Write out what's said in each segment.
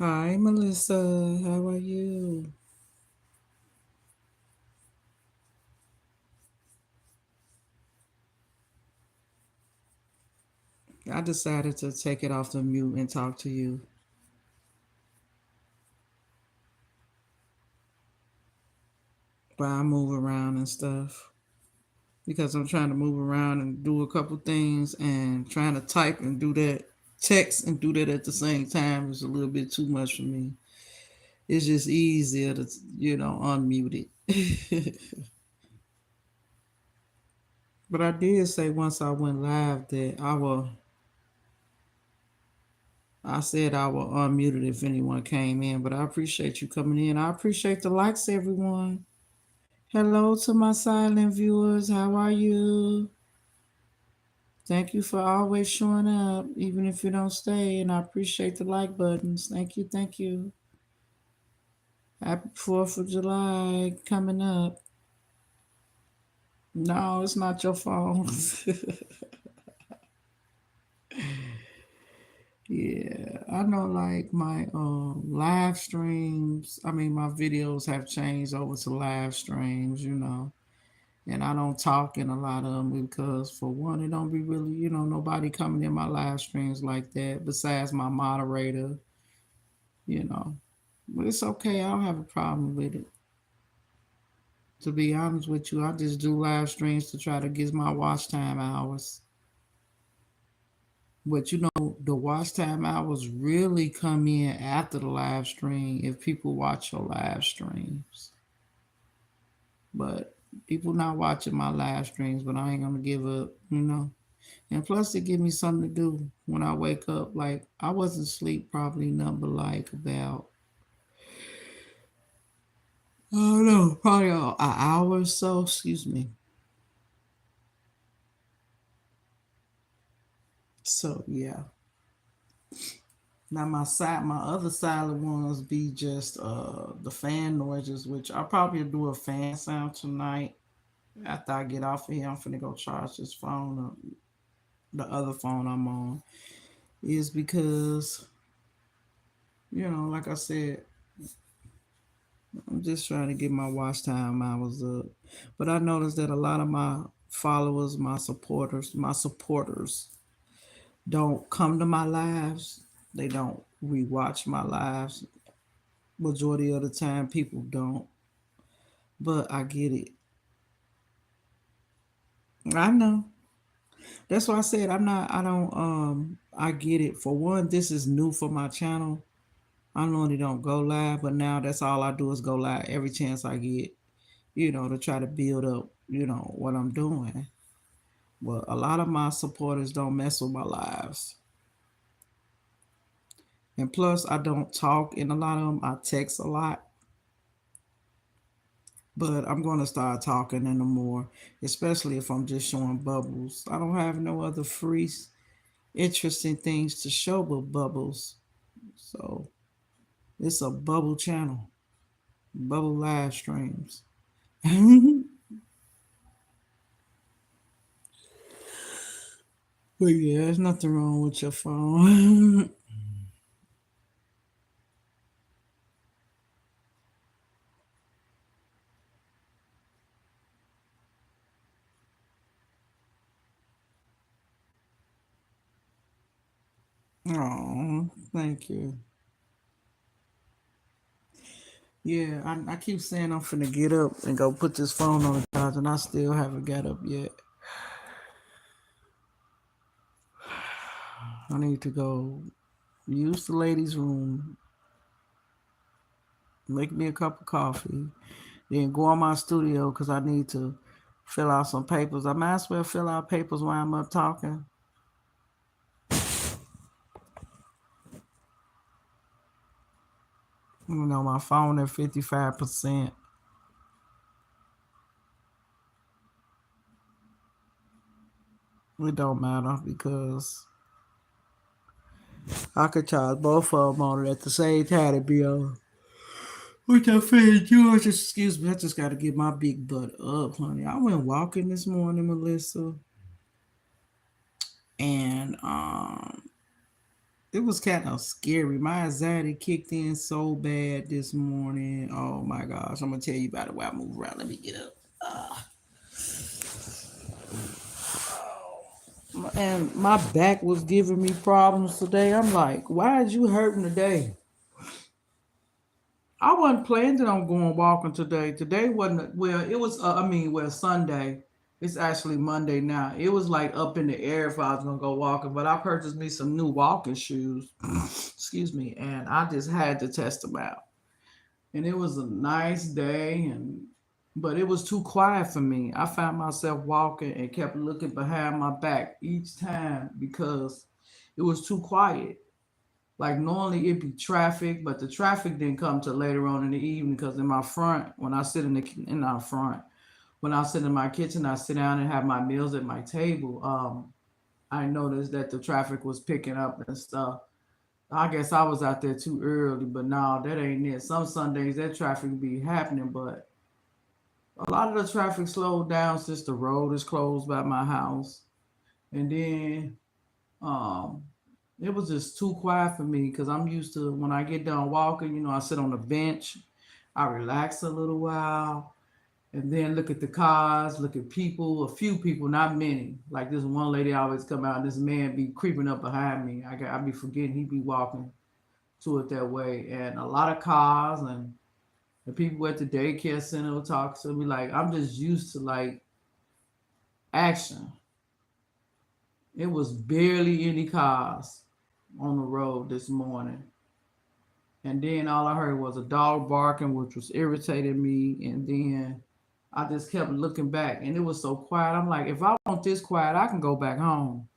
Hi, Melissa. How are you? I decided to take it off the mute and talk to you while I move around and stuff because I'm trying to move around and do a couple things and trying to type and do that text and do that at the same time is a little bit too much for me. It's just easier to, unmute it. But I did say once I went live that I said I will unmute it if anyone came in, but I appreciate you coming in. I appreciate the likes, everyone. Hello to my silent viewers. How are you? Thank you for always showing up, even if you don't stay. And I appreciate the like buttons. Thank you. Thank you. Happy 4th of July coming up. No, it's not your fault. Yeah, I know like my live streams, I mean my videos have changed over to live streams. And I don't talk in a lot of them because for one, it don't be really, nobody coming in my live streams like that besides my moderator, you know. But it's okay. I don't have a problem with it. To be honest with you, I just do live streams to try to get my watch time hours. But the watch time hours really come in after the live stream if people watch your live streams. But people not watching my live streams, but I ain't gonna give up. And plus, it give me something to do when I wake up. Like, I wasn't asleep probably number like about, I don't know, probably an hour or so. Excuse me. So, yeah. Now, my other silent ones be just the fan noises, which I'll probably do a fan sound tonight. After I get off of here, I'm finna go charge this phone up. The other phone I'm on is because, like I said, I'm just trying to get my watch time hours up. But I noticed that a lot of my followers, my supporters don't come to my lives. They don't rewatch my lives. Majority of the time people don't. But I get it. I know. That's why I said I get it. For one, this is new for my channel. I normally don't go live, but now that's all I do is go live every chance I get, to try to build up, what I'm doing. But a lot of my supporters don't mess with my lives. And plus, I don't talk in a lot of them. I text a lot. But I'm going to start talking in the more, especially if I'm just showing bubbles. I don't have no other free, interesting things to show but bubbles. So it's a bubble channel, bubble live streams. But yeah, there's nothing wrong with your phone. Oh, thank you. Yeah, I keep saying I'm finna get up and go put this phone on the charge, and I still haven't got up yet. I need to go use the ladies' room, make me a cup of coffee, then go on my studio because I need to fill out some papers. I might as well fill out papers while I'm up talking. My phone at 55%. It don't matter because I could charge both of them on it at the same time to be on. What that fan George? Excuse me, I just got to get my big butt up, honey. I went walking this morning, Melissa, and it was kind of scary. My anxiety kicked in so bad this morning. Oh my gosh. I'm gonna tell you about it while I move around. Let me get up. And my back was giving me problems today. I'm like, why is you hurting today? I wasn't planning on going walking today. Today wasn't, well, it was, Sunday. It's actually Monday now. It was like up in the air if I was gonna go walking, but I purchased me some new walking shoes. Excuse me, and I just had to test them out. And it was a nice day, but it was too quiet for me. I found myself walking and kept looking behind my back each time because it was too quiet. Like normally it'd be traffic, but the traffic didn't come till later on in the evening because in my front, when I sit in our front, when I sit in my kitchen, I sit down and have my meals at my table. I noticed that the traffic was picking up and stuff. I guess I was out there too early, but no, that ain't it. Some Sundays that traffic be happening, but a lot of the traffic slowed down since the road is closed by my house. And then um, it was just too quiet for me because I'm used to when I get done walking, I sit on the bench, I relax a little while, and then look at the cars, look at people, a few people, not many. Like this one lady always come out, and this man be creeping up behind me. I be forgetting he be walking to it that way, and a lot of cars and the people at the daycare center will talk to me. Like I'm just used to like action. It was barely any cars on the road this morning. And then all I heard was a dog barking, which was irritating me. And then I just kept looking back, and it was so quiet. I'm like, if I want this quiet, I can go back home.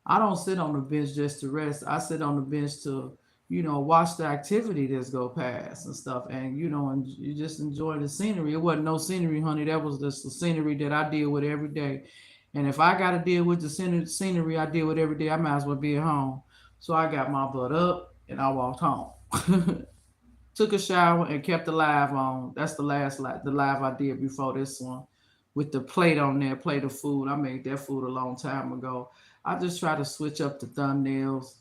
I don't sit on the bench just to rest. I sit on the bench to, watch the activity that's go past and stuff. And, and you just enjoy the scenery. It wasn't no scenery, honey. That was just the scenery that I deal with every day. And if I got to deal with the scenery I deal with every day, I might as well be at home. So I got my butt up and I walked home. Took a shower and kept the live on. That's the last the live I did before this one, with the plate on there, plate of food. I made that food a long time ago. I just try to switch up the thumbnails.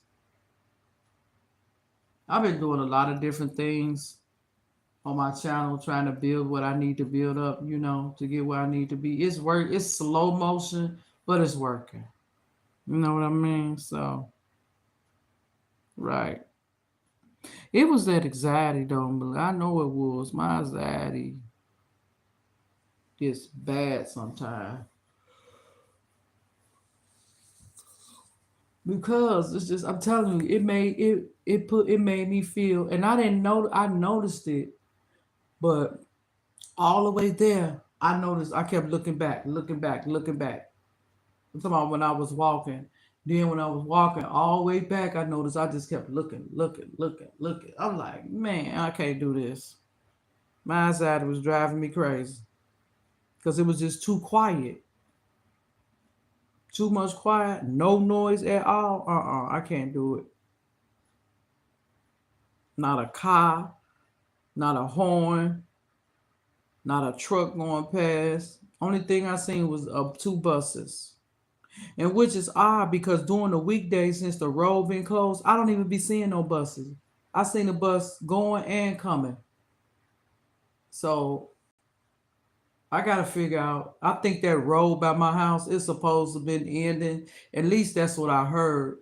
I've been doing a lot of different things on my channel, trying to build what I need to build up, to get where I need to be. It's work. It's slow motion, but it's working. You know what I mean? So, right. It was that anxiety, though. But I know it was. My anxiety gets bad sometimes because it's just. I'm telling you, it made me feel, and I didn't know. I noticed it, but all the way there, I noticed. I kept looking back, looking back, looking back. I'm talking about when I was walking. Then when I was walking all the way back, I noticed I just kept looking, looking, looking, looking. I'm like, man, I can't do this. My anxiety was driving me crazy because it was just too quiet, too much quiet, no noise at all. I can't do it. Not a car, not a horn, not a truck going past. Only thing I seen was two buses, and which is odd because during the weekdays since the road been closed, I don't even be seeing no buses. I seen a bus going and coming. So I gotta figure out. I think that road by my house is supposed to been ending. At least that's what I heard.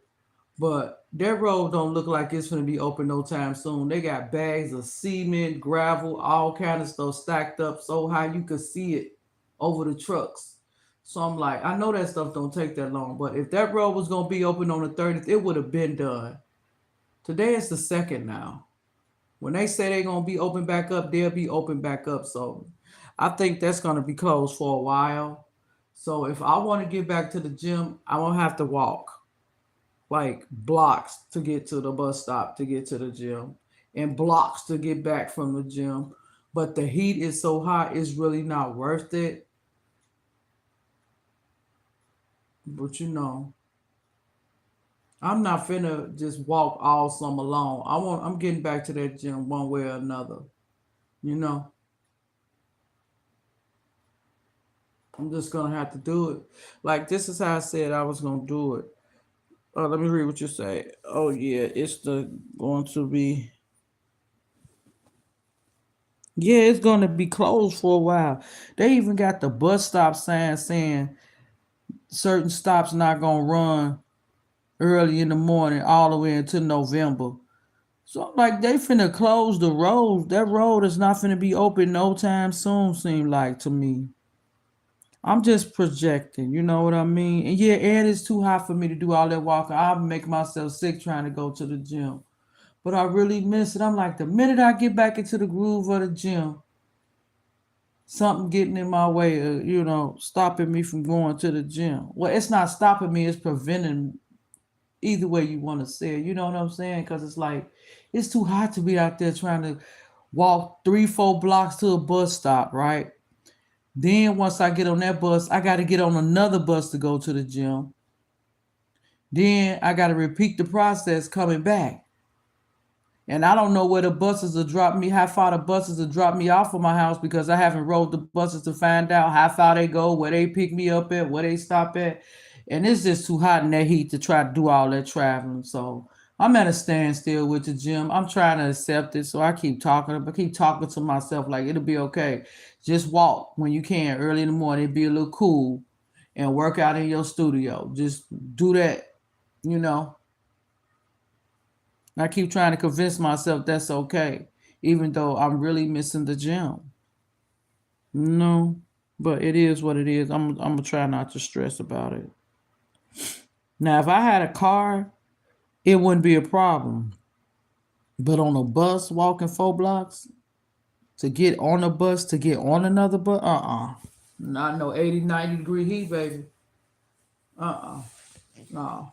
But that road don't look like it's gonna be open no time soon. They got bags of cement, gravel, all kind of stuff stacked up so high you could see it over the trucks. So I'm like, I know that stuff don't take that long. But if that road was gonna be open on the 30th, it would have been done. Today is the second now. When they say they're gonna be open back up, they'll be open back up. So I think that's gonna be closed for a while. So if I want to get back to the gym, I won't have to walk like blocks to get to the bus stop to get to the gym and blocks to get back from the gym. But the heat is so hot, it's really not worth it. But I'm not finna just walk all summer long. I'm getting back to that gym one way or another. You know, I'm just gonna have to do it. Like this is how I said I was gonna do it. Let me read what you say. Oh yeah, it's the going to be. Yeah, it's going to be closed for a while. They even got the bus stop sign saying certain stops not gonna run early in the morning all the way until November. So I'm like, they finna close the road. That road is not finna be open no time soon. Seem like to me. I'm just projecting. You know what I mean? And yeah, and it's too hot for me to do all that walking. I'll make myself sick trying to go to the gym. But I really miss it. I'm like, the minute I get back into the groove of the gym, something getting in my way, stopping me from going to the gym. Well, it's not stopping me, it's preventing, either way you want to say it. You know what I'm saying? Because it's like, it's too hot to be out there trying to walk 3, 4 blocks to a bus stop, right? Then once I get on that bus, I got to get on another bus to go to the gym. Then I got to repeat the process coming back. And I don't know where the buses will drop me, how far the buses will drop me off of my house because I haven't rode the buses to find out how far they go, where they pick me up at, where they stop at. And it's just too hot in that heat to try to do all that traveling. So I'm at a standstill with the gym. I'm trying to accept it. So I keep talking to myself like it'll be okay. Just walk when you can early in the morning, it'll be a little cool and work out in your studio. Just do that, you know. I keep trying to convince myself that's okay, even though I'm really missing the gym. No, but it is what it is. I'm gonna try not to stress about it. Now, if I had a car, it wouldn't be a problem. But on a bus, walking 4 blocks to get on a bus to get on another bus, not no 80, 90 degree heat, baby. No.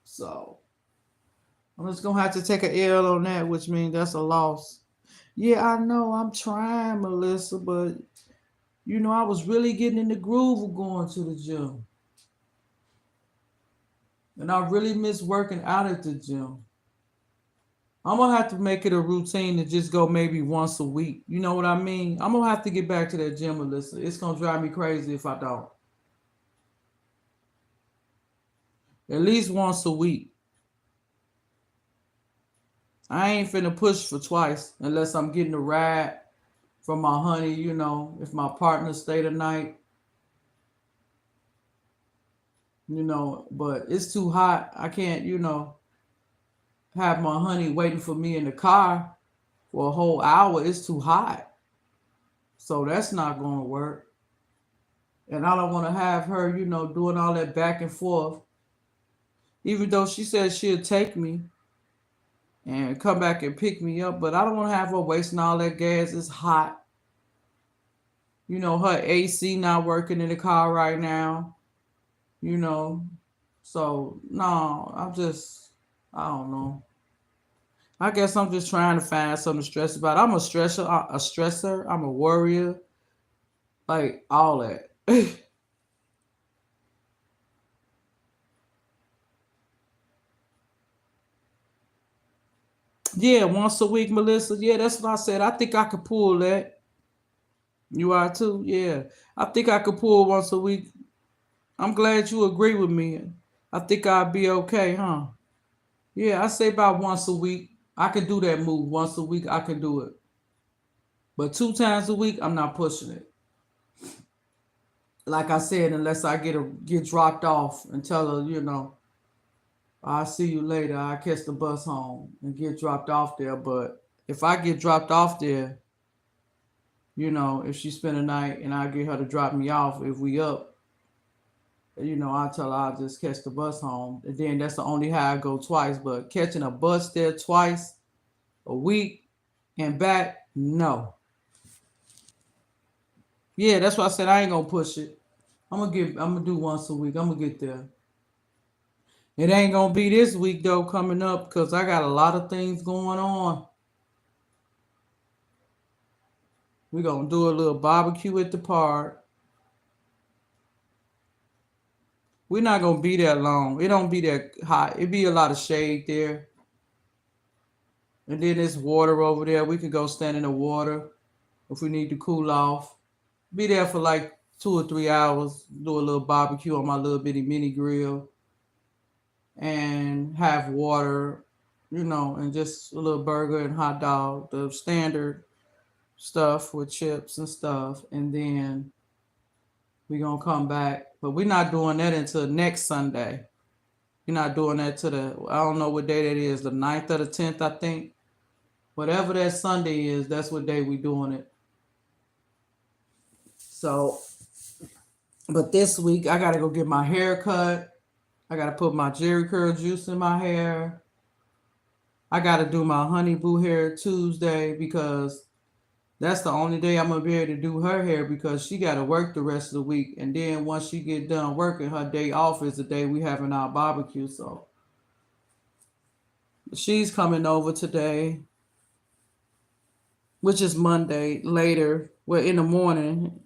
So I'm just gonna have to take a L on that, which means that's a loss. Yeah, I know. I'm trying, Melissa, but I was really getting in the groove of going to the gym. And I really miss working out at the gym. I'm gonna have to make it a routine to just go maybe once a week. You know what I mean? I'm gonna have to get back to that gym, Melissa. It's gonna drive me crazy if I don't. At least once a week. I ain't finna push for twice unless I'm getting a ride from my honey, if my partner stay the night, but it's too hot. I can't, have my honey waiting for me in the car for a whole hour. It's too hot. So that's not going to work. And I don't want to have her, doing all that back and forth. Even though she said she'll take me and come back and pick me up, but I don't want to have her wasting all that gas. It's hot. Her AC not working in the car right now. You know, so no, I don't know. I guess I'm just trying to find something to stress about. I'm a stressor. I'm a worrier, like all that. Yeah, once a week, Melissa. Yeah, that's what I said. I think I could pull that. You are too. Yeah, I think I could pull once a week. I'm glad you agree with me. I think I'll be okay, huh? Yeah, I say about once a week. I can do that move once a week. I can do it, but 2 times a week, I'm not pushing it. Like I said, unless I get dropped off and tell her, I'll see you later. I catch the bus home and get dropped off there. But if I get dropped off there, if she spend a night and I get her to drop me off, if we up, I tell her I'll just catch the bus home. And then that's the only how I go twice. But catching a bus there twice a week and back, no. Yeah, that's why I said I ain't gonna push it. I'm gonna do once a week. I'm gonna get there. It ain't gonna be this week though coming up because I got a lot of things going on. We're gonna do a little barbecue at the park. We're not gonna be that long. It don't be that hot. It be a lot of shade there. And then there's water over there. We could go stand in the water if we need to cool off. Be there for like 2 or 3 hours, do a little barbecue on my little bitty mini grill, and have water, and just a little burger and hot dog, the standard stuff with chips and stuff. And then we're going to come back. But we're not doing that until next Sunday. We're not doing that I don't know what day that is, the 9th or the 10th, I think. Whatever that Sunday is, that's what day we're doing it. So, but this week, I got to go get my hair cut. I got to put my Jerry curl juice in my hair. I got to do my honey boo hair Tuesday because that's the only day I'm going to be able to do her hair because she got to work the rest of the week. And then once she get done working, her day off is the day we having our barbecue. So she's coming over today, which is Monday, later, well, in the morning,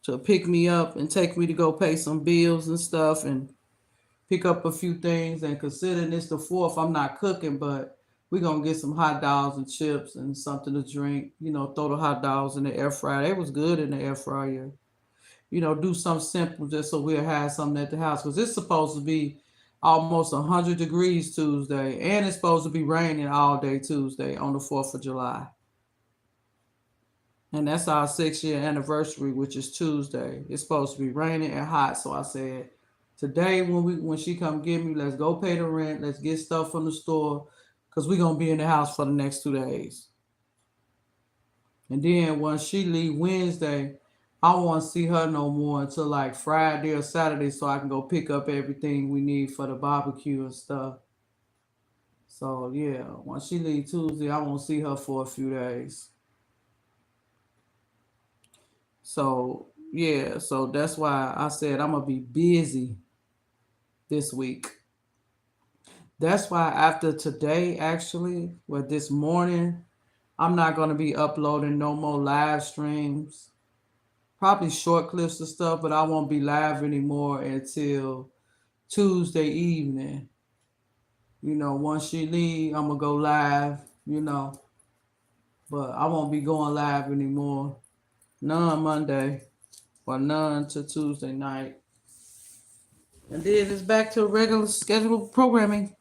to pick me up and take me to go pay some bills and stuff and pick up a few things. And considering it's the 4th, I'm not cooking, but we're going to get some hot dogs and chips and something to drink, throw the hot dogs in the air fryer. They was good in the air fryer. Do something simple just so we'll have something at the house. Because it's supposed to be almost 100 degrees Tuesday. And it's supposed to be raining all day Tuesday on the 4th of July. And that's our 6-year anniversary, which is Tuesday. It's supposed to be raining and hot. So I said, today when she come get me, let's go pay the rent. Let's get stuff from the store. Because we're going to be in the house for the next 2 days. And then once she leave Wednesday, I won't see her no more until like Friday or Saturday so I can go pick up everything we need for the barbecue and stuff. So, yeah, once she leave Tuesday, I won't see her for a few days. So, yeah, so that's why I said I'm going to be busy this week. That's why after today, actually, this morning, I'm not going to be uploading no more live streams. Probably short clips of stuff, but I won't be live anymore until Tuesday evening. Once she leave, I'm going to go live, But I won't be going live anymore. None Monday or none till Tuesday night. And then it's back to regular scheduled programming.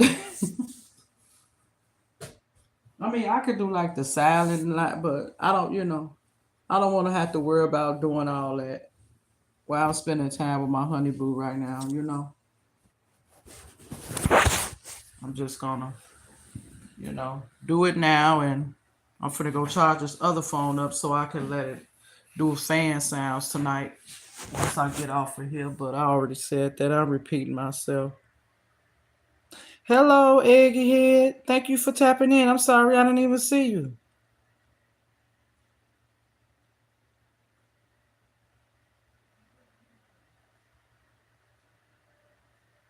I mean, I could do like the silent, but I don't, I don't want to have to worry about doing all that while I'm spending time with my honey boo right now, I'm just gonna, do it now, and I'm finna go charge this other phone up so I can let it do fan sounds tonight once I get off of here. But I already said that. I'm repeating myself. Hello, Eggy Head. Thank you for tapping in. I'm sorry I didn't even see you.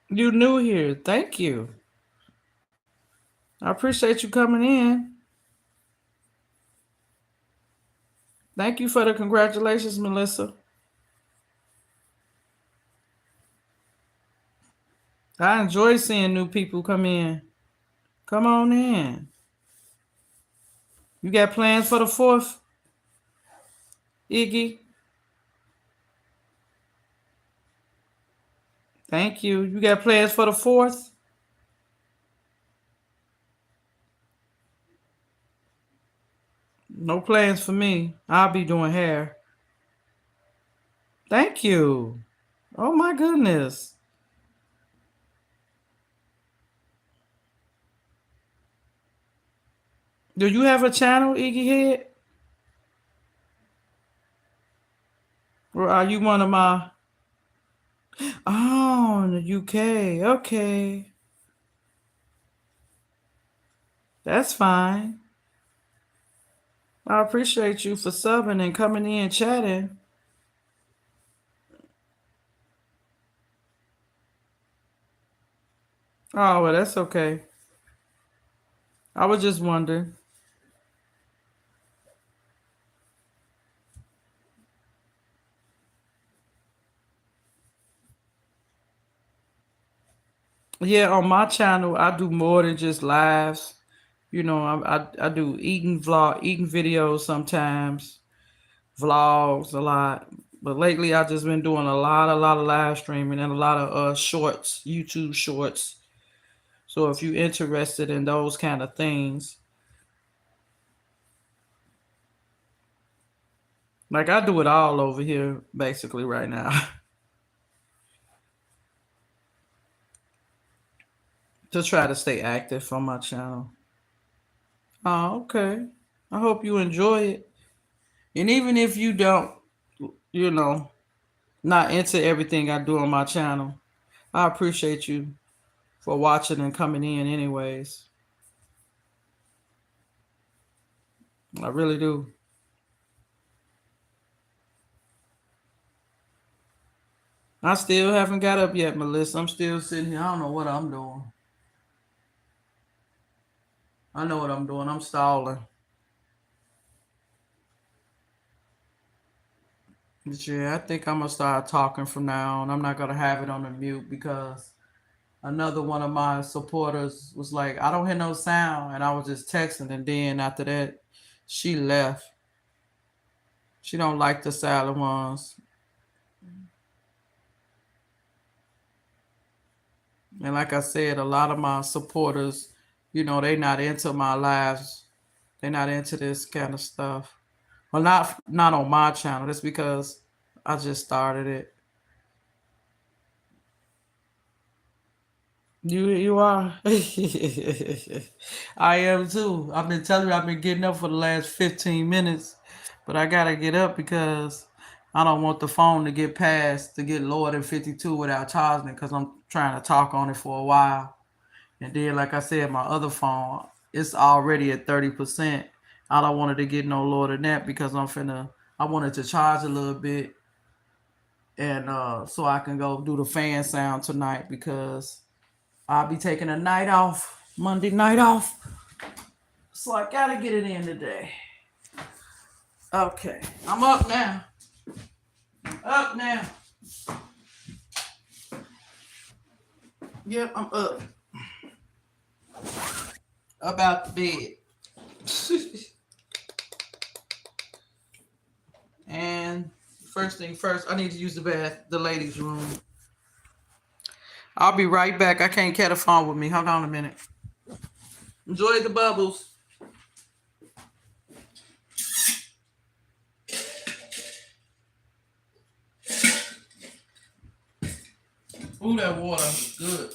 You new here. Thank you. I appreciate you coming in. Thank you for the congratulations, Melissa. I enjoy seeing new people come in. Come on in. You got plans for the 4th, Iggy? Thank you. You got plans for the 4th? No plans for me. I'll be doing hair. Thank you. Oh my goodness. Do you have a channel, Iggy Head? Or are you one of my... Oh, in the UK. Okay. That's fine. I appreciate you for subbing and coming in and chatting. Oh, well, that's okay. I was just wondering. Yeah, on my channel, I do more than just lives. I do eating videos sometimes, vlogs a lot. But lately, I've just been doing a lot of live streaming and a lot of shorts, YouTube shorts. So if you're interested in those kind of things, like I do it all over here basically right now to try to stay active on my channel. Oh, okay. I hope you enjoy it. And even if you don't, you know, not into everything I do on my channel, I appreciate you for watching and coming in anyways. I really do. I still haven't got up yet, Melissa. I'm still sitting here. I don't know what I'm doing. I know what I'm doing. I'm stalling. But yeah, I think I'm gonna start talking from now on. I'm not gonna have it on the mute because another one of my supporters was like, I don't hear no sound, and I was just texting, and then after that, she left. She don't like the silent ones. And like I said, a lot of my supporters, they not into my lives. They're not into this kind of stuff. Well, not on my channel. That's because I just started it. You are. I am too. I've been telling you I've been getting up for the last 15 minutes, but I gotta get up because I don't want the phone to get lower than 52 without charging it because I'm trying to talk on it for a while. And then, like I said, my other phone, it's already at 30%. I don't want it to get no lower than that because I want it to charge a little bit and so I can go do the fan sound tonight because I'll be taking a night off, Monday night off. So I gotta get it in today. Okay, I'm up now. Up now. Yep, I'm up. Up out the bed. And first thing first, I need to use the ladies' room. I'll be right back. I can't carry the phone with me. Hold on a minute. Enjoy the bubbles. Ooh, that water is good.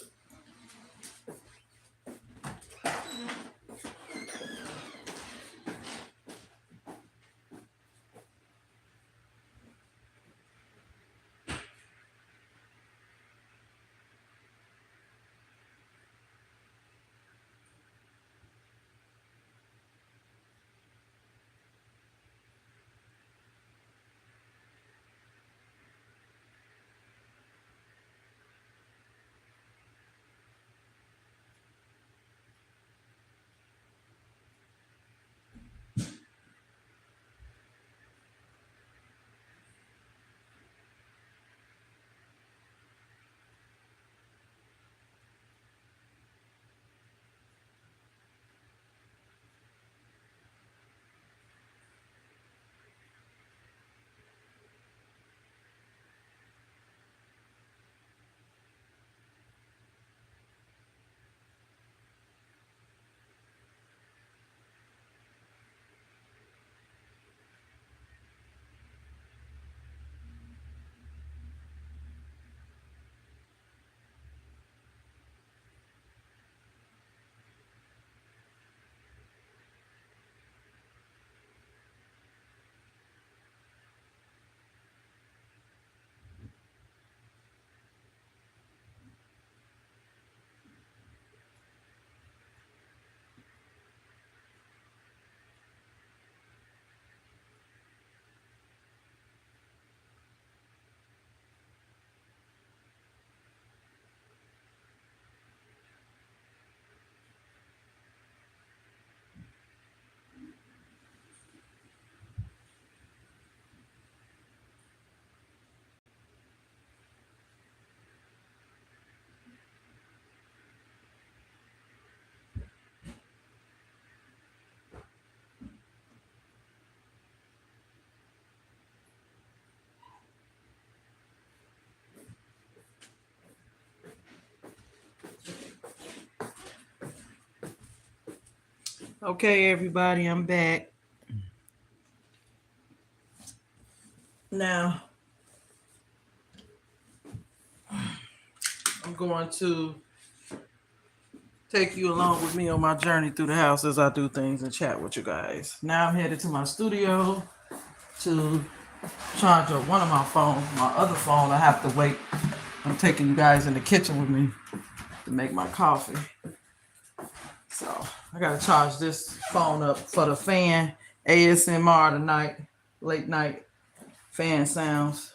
Okay, everybody, I'm back. Now, I'm going to take you along with me on my journey through the house as I do things and chat with you guys. Now I'm headed to my studio to charge up one of my phones. My other phone, I have to wait. I'm taking you guys in the kitchen with me to make my coffee. So I gotta charge this phone up for the fan ASMR tonight, late night fan sounds.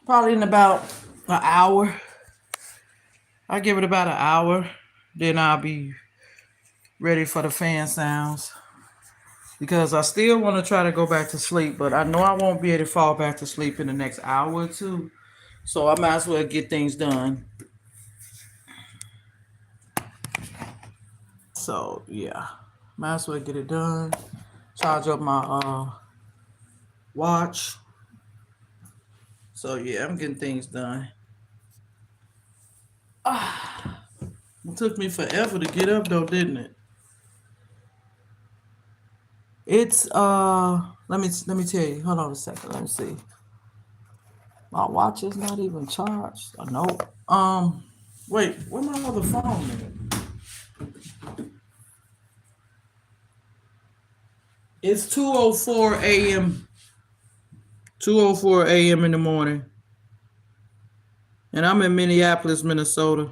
Probably in about an hour. I give it about an hour, then I'll be ready for the fan sounds. Because I still want to try to go back to sleep, but I know I won't be able to fall back to sleep in the next hour or two. So I might as well get things done. So yeah, might as well get it done. Charge up my watch. So yeah, I'm getting things done. It took me forever to get up though, didn't it? It's let me tell you. Hold on a second. Let me see. My watch is not even charged. Oh, no. Wait, where my other phone at? It's 2:04 a.m. 2:04 a.m. in the morning. And I'm in Minneapolis, Minnesota.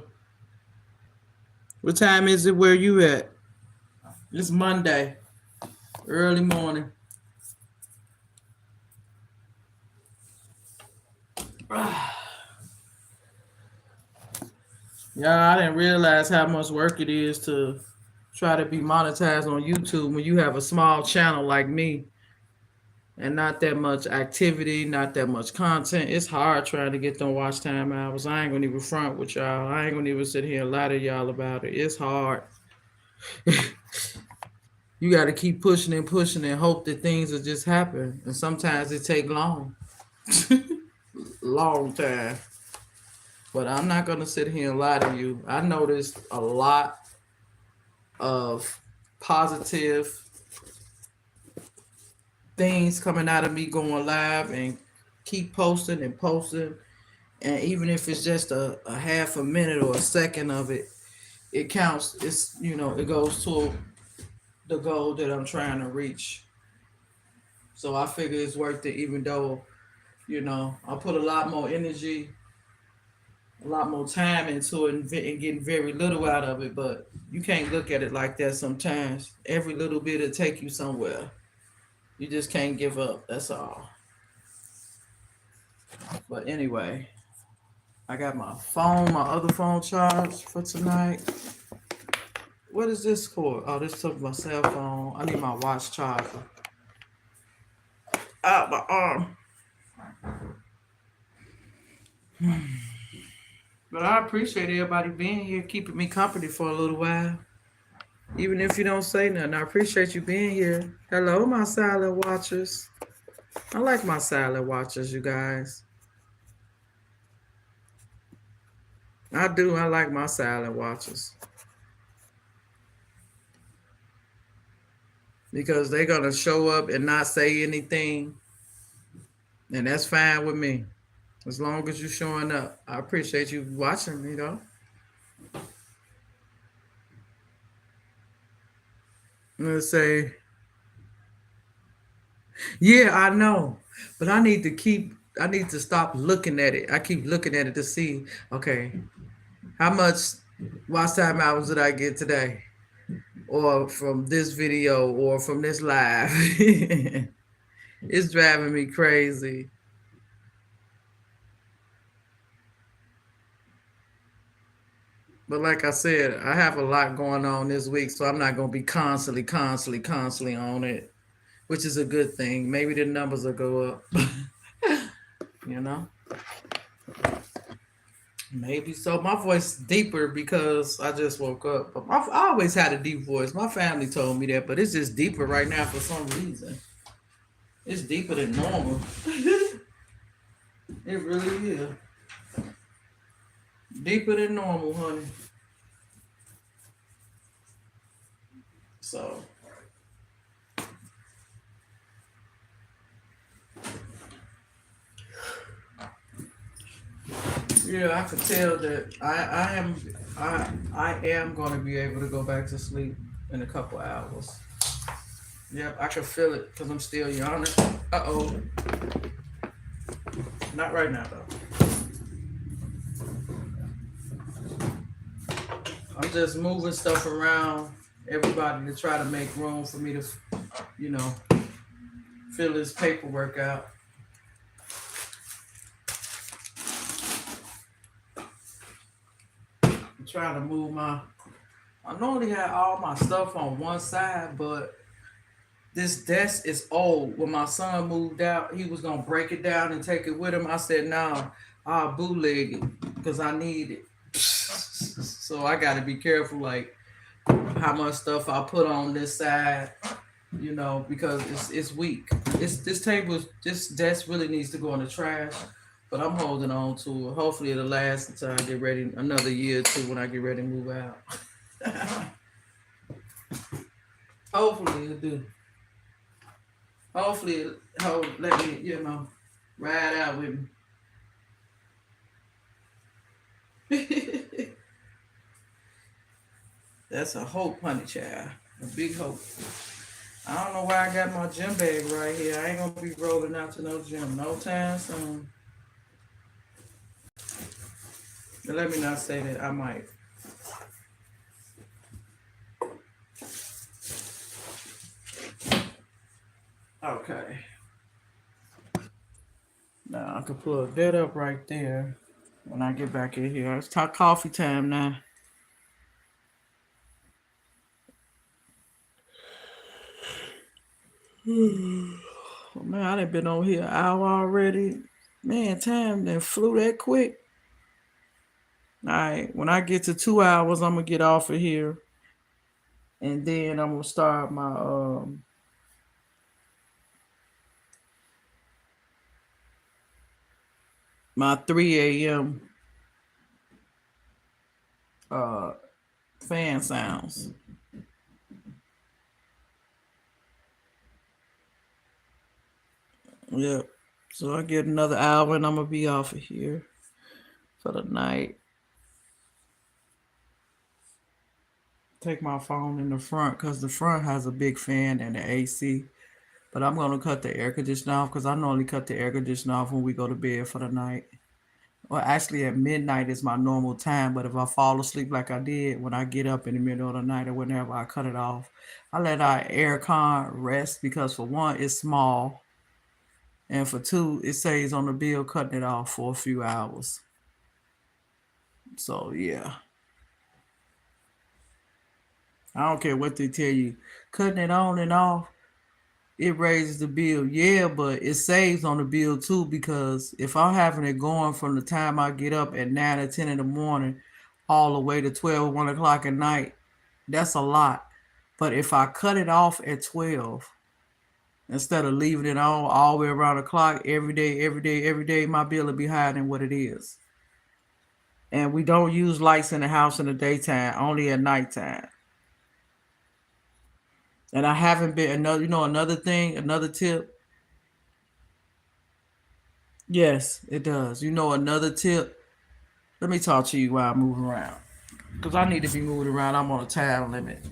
What time is it where you at? It's Monday. Early morning. Yeah, I didn't realize how much work it is to try to be monetized on YouTube when you have a small channel like me and not that much activity, not that much content. It's hard trying to get them watch time hours. I ain't gonna even front with y'all. I ain't gonna even sit here and lie to y'all about it. It's hard. You got to keep pushing and pushing and hope that things will just happen. And sometimes it take long, long time. But I'm not gonna sit here and lie to you. I noticed a lot of positive things coming out of me going live and keep posting and posting. And even if it's just a half a minute or a second of it, it counts. It's, it goes to the goal that I'm trying to reach. So I figure it's worth it, even though, I put a lot more energy, a lot more time into it, and getting very little out of it. But you can't look at it like that sometimes. Every little bit will take you somewhere. You just can't give up. That's all. But anyway, I got my other phone charged for tonight. What is this for? Oh, this took my cell phone. I need my watch charger. Out my arm. But I appreciate everybody being here, keeping me company for a little while. Even if you don't say nothing, I appreciate you being here. Hello, my silent watchers. I like my silent watchers, you guys. I do. I like my silent watchers. Because they're going to show up and not say anything. And that's fine with me. As long as you're showing up. I appreciate you watching me, though. Let's say, yeah, I know. But I need to stop looking at it. I keep looking at it to see, okay, how much watch time hours did I get today? Or from this video or from this live. It's driving me crazy. But like I said, I have a lot going on this week, so I'm not going to be constantly on it, which is a good thing. Maybe the numbers will go up. you know? Maybe so. My voice is deeper because I just woke up. But I always had a deep voice. My family told me that, but it's just deeper right now for some reason. It's deeper than normal. It really is. Deeper than normal, honey. So yeah, I could tell that I am going to be able to go back to sleep in a couple hours. Yep, I can feel it because I'm still yawning. Uh-oh. Not right now, though. I'm just moving stuff around, everybody, to try to make room for me to, you know, fill this paperwork out. I'm trying to move I normally had all my stuff on one side, but this desk is old. When my son moved out, he was gonna break it down and take it with him. I said, no, I'll bootleg it because I need it. So I gotta be careful, like how much stuff I put on this side, because it's weak. This desk really needs to go in the trash, but I'm holding on to it. Hopefully it'll last until I get ready, another year or two when I get ready to move out. Hopefully it'll do. Hopefully it'll let me, ride out with me. That's a hope, honey child. A big hope. I don't know why I got my gym bag right here. I ain't gonna be rolling out to no gym no time soon. But let me not say that. I might. Okay. Now I can plug that up right there when I get back in here. It's coffee time now. Oh, man, I done been on here an hour already. Man, time then flew that quick. All right, when I get to 2 hours, I'm gonna get off of here, and then I'm gonna start my 3 a.m. Fan sounds. Yep. So I get another hour and I'm gonna be off of here for the night. Take my phone in the front because the front has a big fan and the AC. But I'm gonna cut the air conditioner off because I normally cut the air conditioner off when we go to bed for the night. Well, actually, at midnight is my normal time. But if I fall asleep like I did when I get up in the middle of the night or whenever, I cut it off. I let our air con rest because for one, it's small. And for two, it saves on the bill cutting it off for a few hours. So yeah, I don't care what they tell you. Cutting it on and off, it raises the bill. Yeah, but it saves on the bill too because if I'm having it going from the time I get up at 9 or 10 in the morning all the way to 12 or 1 o'clock at night, that's a lot. But if I cut it off at 12 instead of leaving it on all the way around the clock every day, my bill will be higher than what it is. And we don't use lights in the house in the daytime, only at nighttime. And I haven't been another thing, another tip. Yes, it does. Another tip. Let me talk to you while I move around. Because I need to be moving around. I'm on a time limit.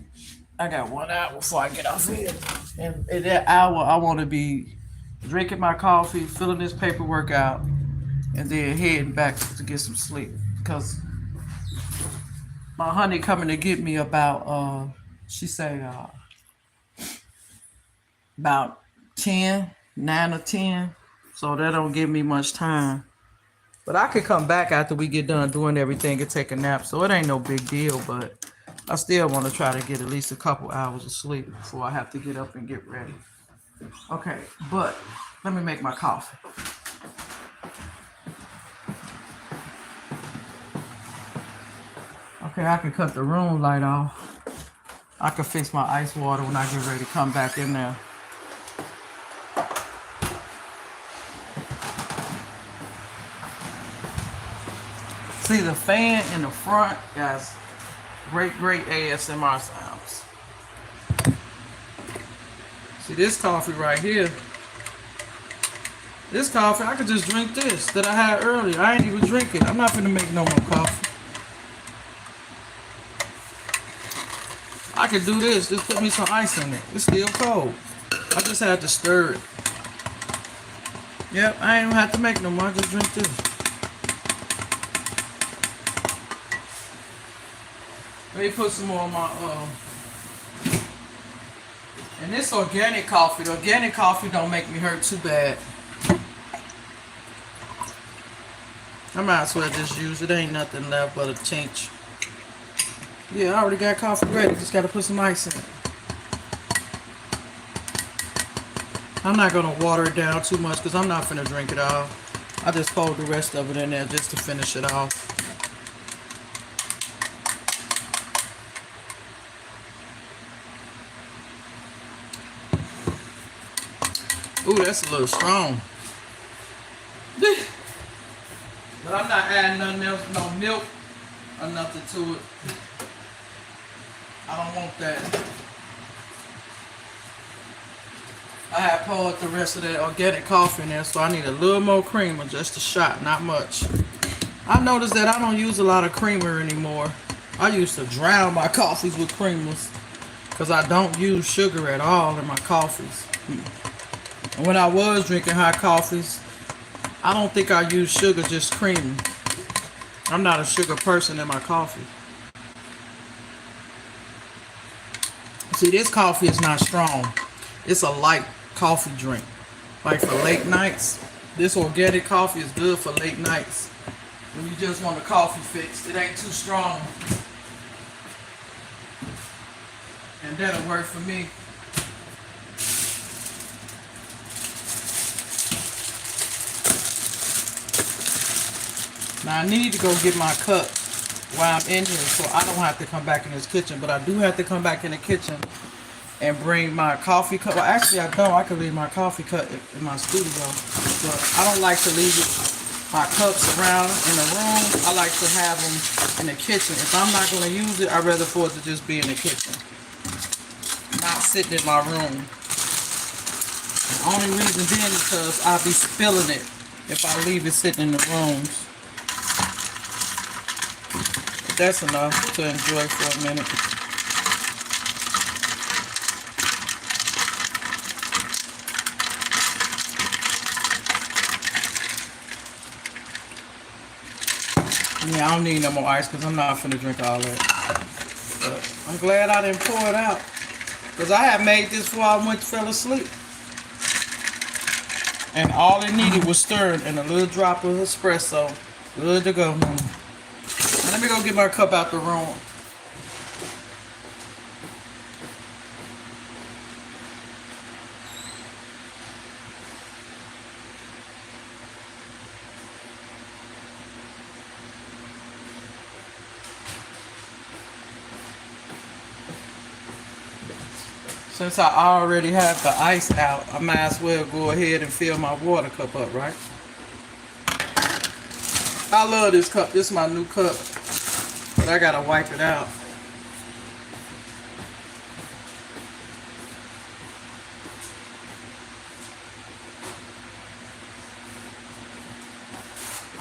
I got 1 hour before I get off here. And in that hour, I want to be drinking my coffee, filling this paperwork out, and then heading back to get some sleep. Because my honey coming to get me about, she say, about 10, 9 or 10. So that don't give me much time. But I could come back after we get done doing everything and take a nap. So it ain't no big deal, but I still want to try to get at least a couple hours of sleep before I have to get up and get ready. Okay, but let me make my coffee. Okay, I can cut the room light off. I can fix my ice water when I get ready to come back in there. See, the fan in the front has great ASMR sounds. See this coffee right here. This coffee, I could just drink this that I had earlier. I ain't even drink it. I'm not finna make no more coffee. I could do this. Just put me some ice in it. It's still cold. I just had to stir it. Yep, I ain't even have to make no more. I just drink this. Let me put some more on my and this organic coffee. The organic coffee don't make me hurt too bad. I might as well just use it. Ain't nothing left but a tinge. Yeah, I already got coffee ready. Just gotta put some ice in it. I'm not gonna water it down too much because I'm not finna drink it all. I just poured the rest of it in there just to finish it off. Ooh, that's a little strong. But I'm not adding nothing else, no milk or nothing to it. I don't want that. I have poured the rest of that organic coffee in there, so I need a little more creamer, just a shot, not much. I noticed that I don't use a lot of creamer anymore. I used to drown my coffees with creamers because I don't use sugar at all in my coffees. And when I was drinking hot coffees, I don't think I use sugar, just cream. I'm not a sugar person in my coffee. See, this coffee is not strong. It's a light coffee drink. Like for late nights. This organic coffee is good for late nights. When you just want a coffee fix. It ain't too strong. And that'll work for me. Now I need to go get my cup while I'm in here so I don't have to come back in this kitchen. But I do have to come back in the kitchen and bring my coffee cup. Well, actually I don't. I can leave my coffee cup in my studio. But I don't like to leave my cups around in the room. I like to have them in the kitchen. If I'm not going to use it, I'd rather for it to just be in the kitchen. Not sitting in my room. The only reason being is because I'll be spilling it if I leave it sitting in the rooms. That's enough to enjoy for a minute. Yeah, I don't need no more ice because I'm not finna drink all that. But I'm glad I didn't pour it out because I had made this before I fell asleep. And all it needed was stirring and a little drop of espresso. Good to go. Let me go get my cup out the room. Since I already have the ice out, I might as well go ahead and fill my water cup up, right? I love this cup. This is my new cup. But I gotta wipe it out.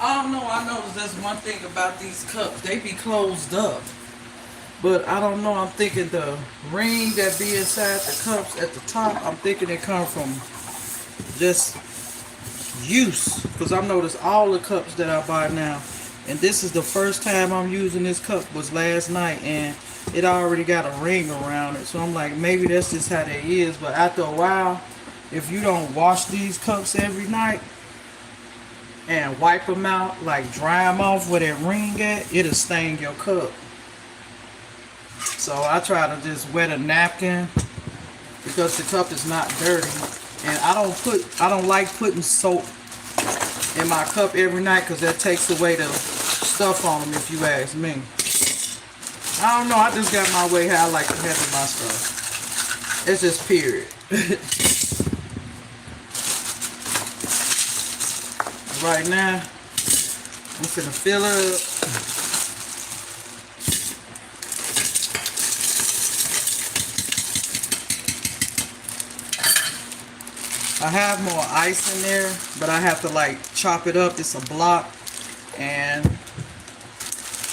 I don't know. I noticed that's one thing about these cups. They be closed up. But I don't know. I'm thinking the ring that be inside the cups at the top, I'm thinking it come from just use. Because I've noticed all the cups that I buy now. And this is the first time I'm using this cup was last night. And it already got a ring around it. So I'm like, maybe that's just how that is. But after a while, if you don't wash these cups every night and wipe them out, like dry them off where that ring at, it'll stain your cup. So I try to just wet a napkin because the cup is not dirty. And I don't like putting soap in my cup every night because that takes away the stuff on them, if you ask me. I don't know, I just got my way how I like to handle my stuff. It's just period. Right now, I'm finna fill it up. I have more ice in there, but I have to like chop it up. It's a block, and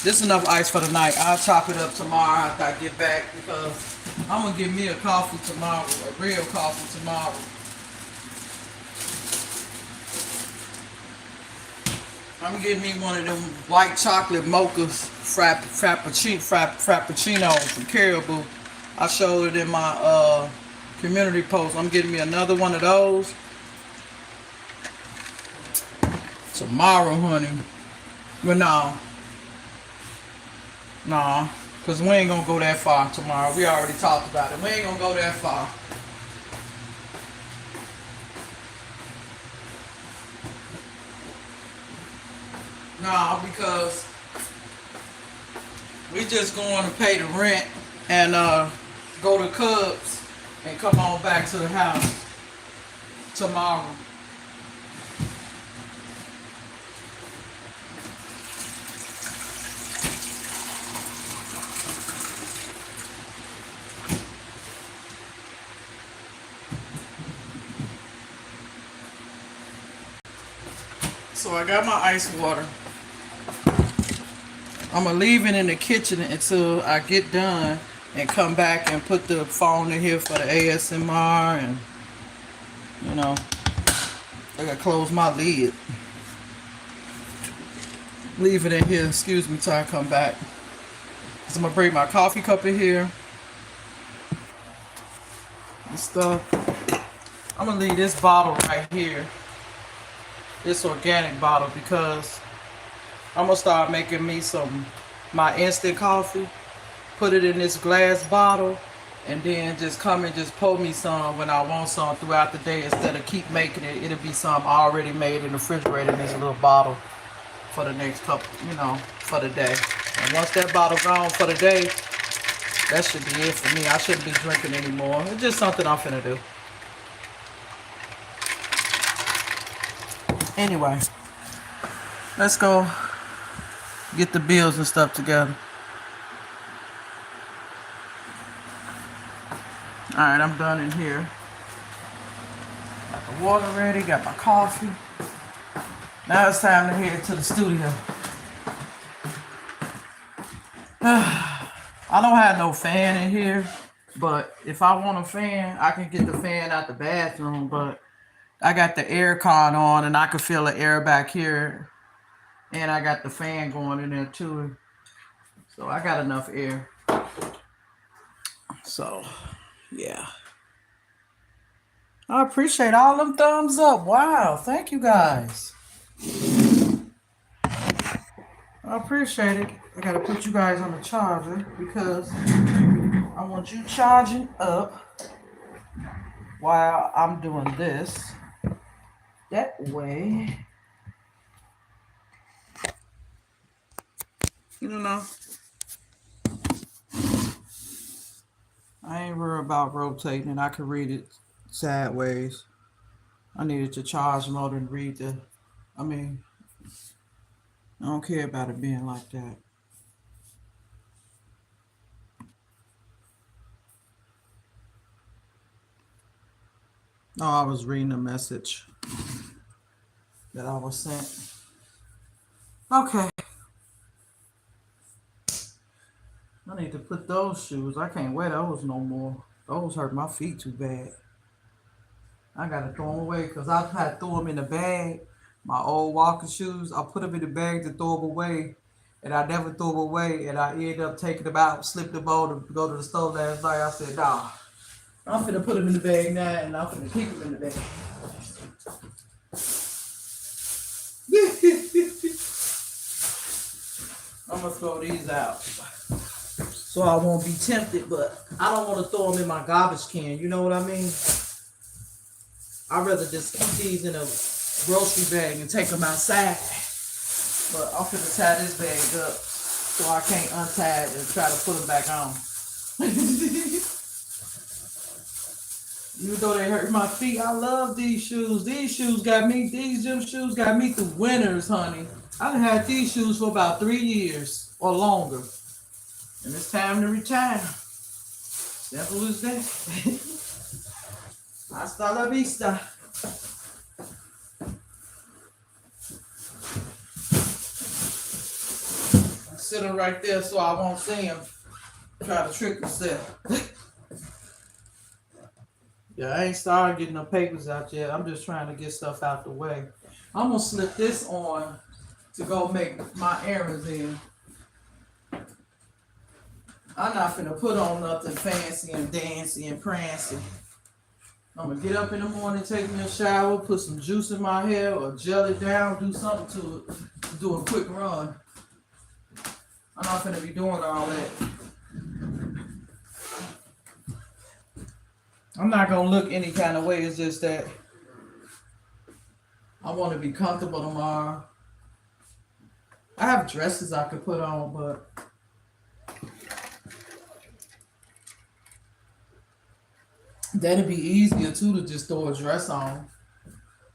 this is enough ice for the night. I'll chop it up tomorrow after I get back because I'm gonna get me a coffee tomorrow, a real coffee tomorrow. I'm gonna get me one of them white chocolate mochas, frappuccino from Caribou. I showed it in my community post. I'm getting me another one of those tomorrow, honey. But no, because we ain't gonna go that far tomorrow. We already talked about it. We ain't gonna go that far. No, because we just going to pay the rent and go to Cubs and come on back to the house tomorrow. So I got my ice water. I'm gonna leave it in the kitchen until I get done and come back and put the phone in here for the ASMR, and you know, I gotta close my lid. Leave it in here, excuse me, till I come back. So I'm gonna bring my coffee cup in here and stuff. I'm gonna leave this bottle right here, this organic bottle, because I'm gonna start making me my instant coffee, put it in this glass bottle, and then just come and just pour me some when I want some throughout the day. Instead of keep making it, it'll be some already made in the refrigerator in this little bottle for the next couple, for the day. And once that bottle gone for the day, that should be it for me. I shouldn't be drinking anymore. It's just something I'm finna do. Anyway, let's go get the bills and stuff together. Alright, I'm done in here. Got the water ready, got my coffee. Now it's time to head to the studio. I don't have no fan in here, but if I want a fan, I can get the fan out the bathroom, but I got the air con on and I can feel the air back here, and I got the fan going in there too. So I got enough air. So, yeah. I appreciate all them thumbs up. Wow, thank you guys. I appreciate it. I gotta put you guys on the charger because I want you charging up while I'm doing this. That way, I ain't worried about rotating. I can read it sideways. I needed to charge more than read I don't care about it being like that. Oh, I was reading a message that I was sent. Okay. I need to put those shoes. I can't wear those no more. Those hurt my feet too bad. I gotta throw them away because I had to throw them in the bag. My old walking shoes, I put them in the bag to throw them away, and I never threw them away, and I ended up taking them out, slipped them on to go to the store last night. I said, nah, I'm finna put them in the bag now, and I'm finna keep them in the bag. I'm gonna throw these out so I won't be tempted, but I don't want to throw them in my garbage can. You know what I mean? I'd rather just keep these in a grocery bag and take them outside. But I'm finna tie this bag up so I can't untie it and try to put them back on. Even though they hurt my feet, I love these shoes. These shoes got me through winters, honey. I've had these shoes for about 3 years or longer. And it's time to retire. Simple as that. Hasta la vista. sit her right there so I won't see him. Try to trick myself. Yeah, I ain't started getting the papers out yet. I'm just trying to get stuff out the way. I'm gonna slip this on to go make my errands in. I'm not finna put on nothing fancy and dancy and prancy. I'm gonna get up in the morning, take me a shower, put some juice in my hair or gel it down, do something to it, do a quick run. I'm not finna be doing all that. I'm not gonna look any kind of way. It's just that I want to be comfortable tomorrow. I have dresses I could put on, but that'd be easier too to just throw a dress on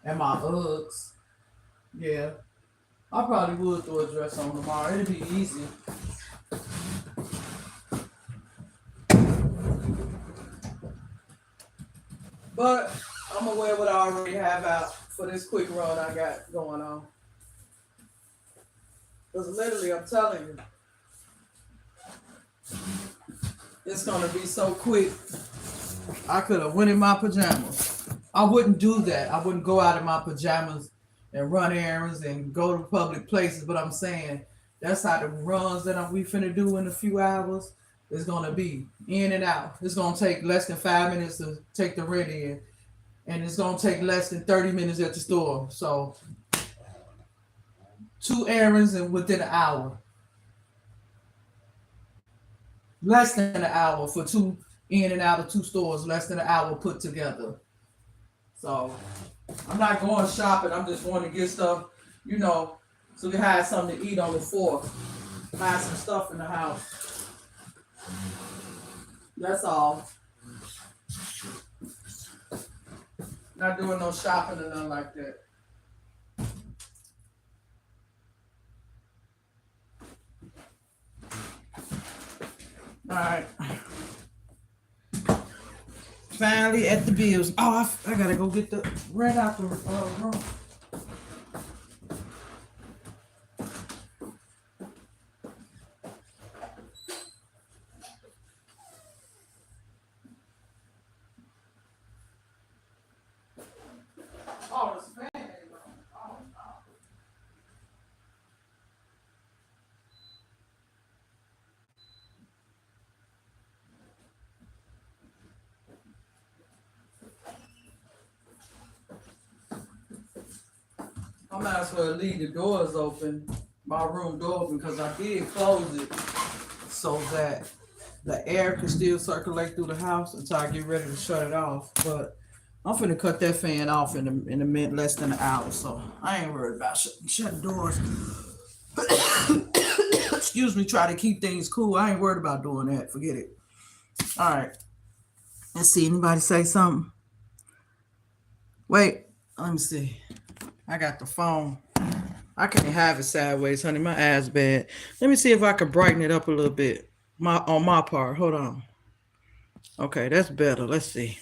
and my Uggs. Yeah, I probably would throw a dress on tomorrow. It'd be easy. But I'm gonna wear what I already have out for this quick run I got going on. Because literally, I'm telling you, it's gonna be so quick. I could have went in my pajamas. I wouldn't do that. I wouldn't go out in my pajamas and run errands and go to public places. But I'm saying that's how the runs that we finna do in a few hours is gonna be in and out. It's gonna take less than 5 minutes to take the rent in, and it's gonna take less than 30 minutes at the store. So 2 errands and within an hour. Less than an hour for 2 in and out of 2 stores, less than an hour put together. So I'm not going shopping. I'm just going to get stuff, so we have something to eat on the 4th. Buy some stuff in the house. That's all. Not doing no shopping or nothing like that. All right. Finally at the bills. Oh, I gotta go get the rent out the room. Oh, it's bad. I might as well leave the doors open, my room door open, because I did close it so that the air can still circulate through the house until I get ready to shut it off. But I'm finna cut that fan off in a minute, less than an hour, so I ain't worried about shutting doors. Excuse me, try to keep things cool. I ain't worried about doing that. Forget it. All right. Let's see. Anybody say something? Wait. Let me see. I got the phone. I can't have it sideways, honey. My eyes bad. Let me see if I can brighten it up a little bit. On my part. Hold on. Okay, that's better. Let's see.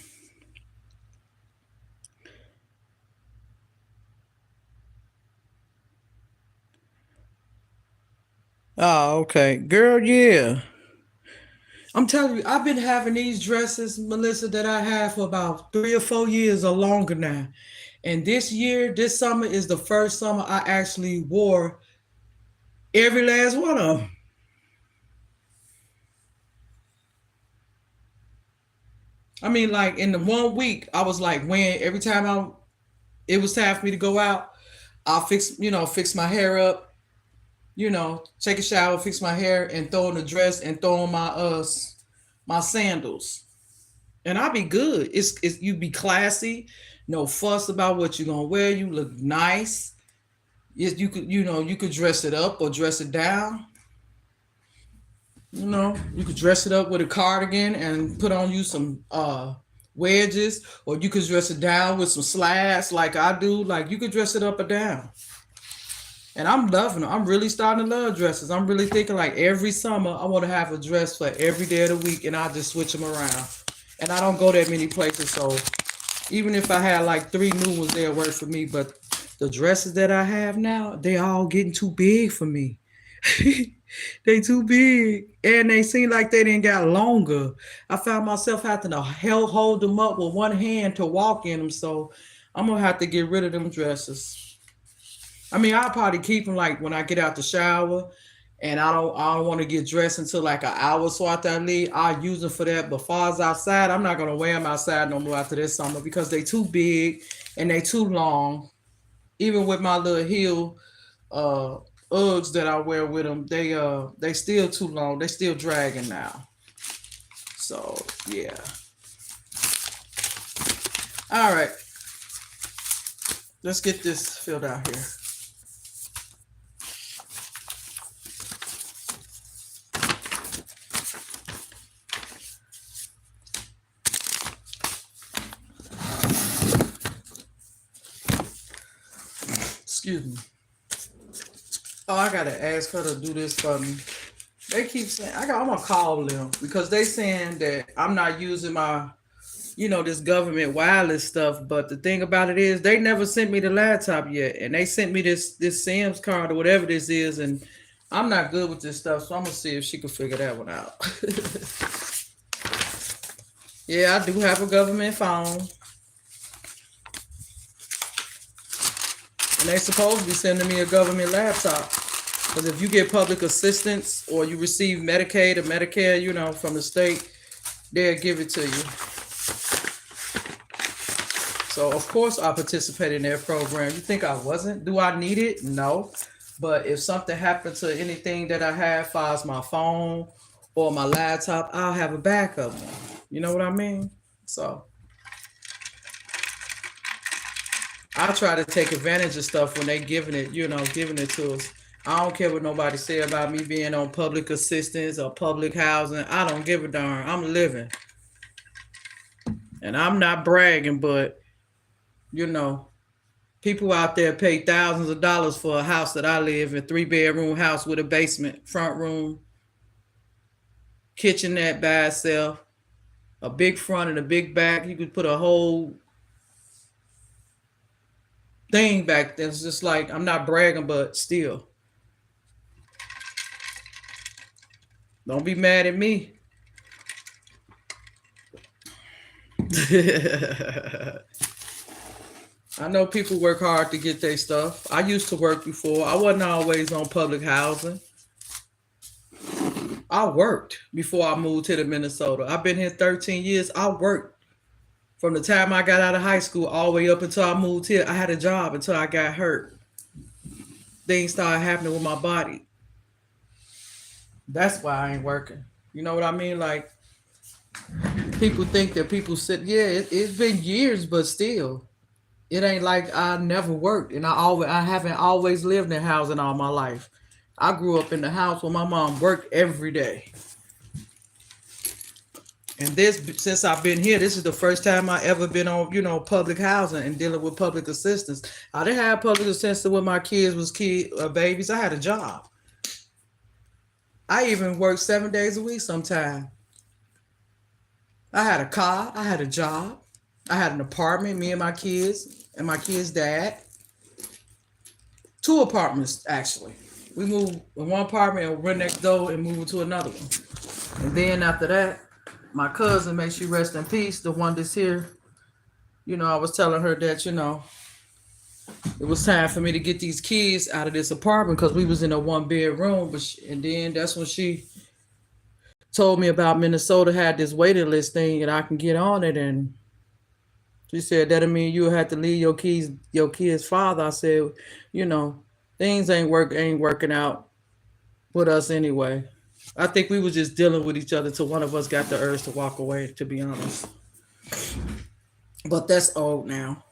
Oh, okay. Girl, yeah. I'm telling you, I've been having these dresses, Melissa, that I have for about 3 or 4 years or longer now. And this summer is the first summer I actually wore every last one of them. I mean, like in the 1 week, I was like, when every time it was time for me to go out, I'll fix my hair up, take a shower, fix my hair, and throw on a dress and throw on my sandals, and I'll be good. It's you be classy, no fuss about what you're gonna wear. You look nice. Yes, you could dress it up or dress it down. You could dress it up with a cardigan and put on you some wedges, or you could dress it down with some slides like I do. Like you could dress it up or down. And I'm loving them. I'm really starting to love dresses. I'm really thinking like every summer I want to have a dress for every day of the week, and I'll just switch them around. And I don't go that many places, so even if I had like 3 new ones, they'll work for me. But the dresses that I have now, they all getting too big for me. They too big, and they seem like they didn't got longer. I found myself having to hold them up with one hand to walk in them. So I'm gonna have to get rid of them dresses. I mean, I'll probably keep them like when I get out the shower, and I don't want to get dressed until like an hour so after I leave. I'll use them for that. But far as outside, I'm not gonna wear them outside no more after this summer because they too big and they too long. Even with my little heel uh Uggs that I wear with them, they still too long. They still dragging now. So yeah. All right, let's get this filled out here. Excuse me. Oh, I gotta ask her to do this for me. They keep saying I'm gonna call them because they saying that I'm not using my this government wireless stuff. But the thing about it is they never sent me the laptop yet. And they sent me this Sam's card or whatever this is, and I'm not good with this stuff, so I'm gonna see if she can figure that one out. Yeah, I do have a government phone. And they supposed to be sending me a government laptop. Because if you get public assistance or you receive Medicaid or Medicare, from the state, they'll give it to you. So, of course, I participated in their program. You think I wasn't? Do I need it? No. But if something happened to anything that I have, as far as my phone or my laptop, I'll have a backup. You know what I mean? So, I try to take advantage of stuff when they giving it to us. I don't care what nobody say about me being on public assistance or public housing. I don't give a darn. I'm living. And I'm not bragging, but people out there pay thousands of dollars for a house that I live in, 3-bedroom house with a basement, front room, kitchenette by itself, a big front and a big back. You could put a whole thing back there. It's just like, I'm not bragging, but still. Don't be mad at me. I know people work hard to get their stuff. I used to work before. I wasn't always on public housing. I worked before I moved to Minnesota. I've been here 13 years. I worked from the time I got out of high school all the way up until I moved here. I had a job until I got hurt. Things started happening with my body. That's why I ain't working. You know what I mean? Like, people think that people sit, yeah, it's been years, but still. It ain't like I never worked, and I haven't always lived in housing all my life. I grew up in the house where my mom worked every day. And this, since I've been here, this is the first time I ever been on, public housing and dealing with public assistance. I didn't have public assistance when my kids was babies. I had a job. I even worked 7 days a week sometime. I had a car. I had a job. I had an apartment, me and my kids my kids' dad. 2 apartments, actually. We moved in one apartment and went next door and moved to another one. And then after that, my cousin, may she rest in peace, the one that's here, I was telling her that, it was time for me to get these kids out of this apartment because we was in a 1-bedroom. And then that's when she told me about Minnesota had this waiting list thing and I can get on it. And she said, that'll mean you'll have to leave your kid's father. I said, things ain't working out with us anyway. I think we was just dealing with each other till one of us got the urge to walk away, to be honest. But that's old now.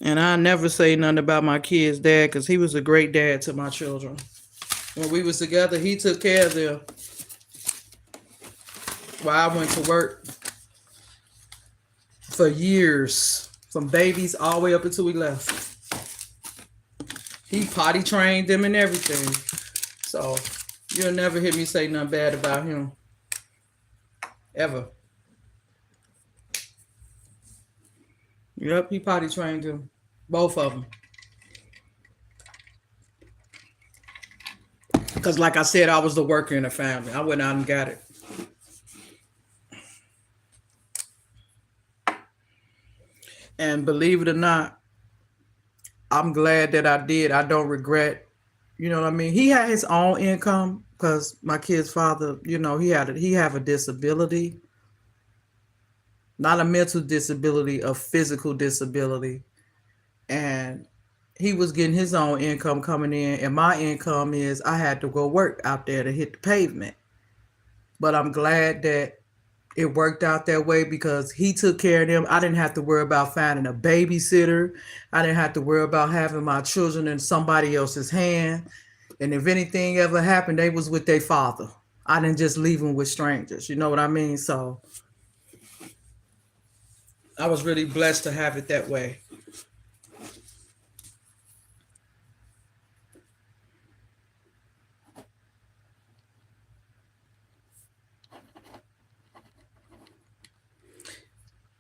And I never say nothing about my kid's dad because he was a great dad to my children. When we was together, he took care of them while I went to work for years, from babies all the way up until we left. He potty trained them and everything. So you'll never hear me say nothing bad about him. Ever. Yep, he potty trained them. Both of them. Because like I said, I was the worker in the family. I went out and got it. And believe it or not, I'm glad that I did. I don't regret. You know what I mean? He had his own income because my kid's father, he have a disability, not a mental disability, a physical disability, and he was getting his own income coming in, and my income is I had to go work out there to hit the pavement. But I'm glad that it worked out that way because he took care of them. I didn't have to worry about finding a babysitter. I didn't have to worry about having my children in somebody else's hand. And if anything ever happened, they was with their father. I didn't just leave them with strangers. You know what I mean? So I was really blessed to have it that way.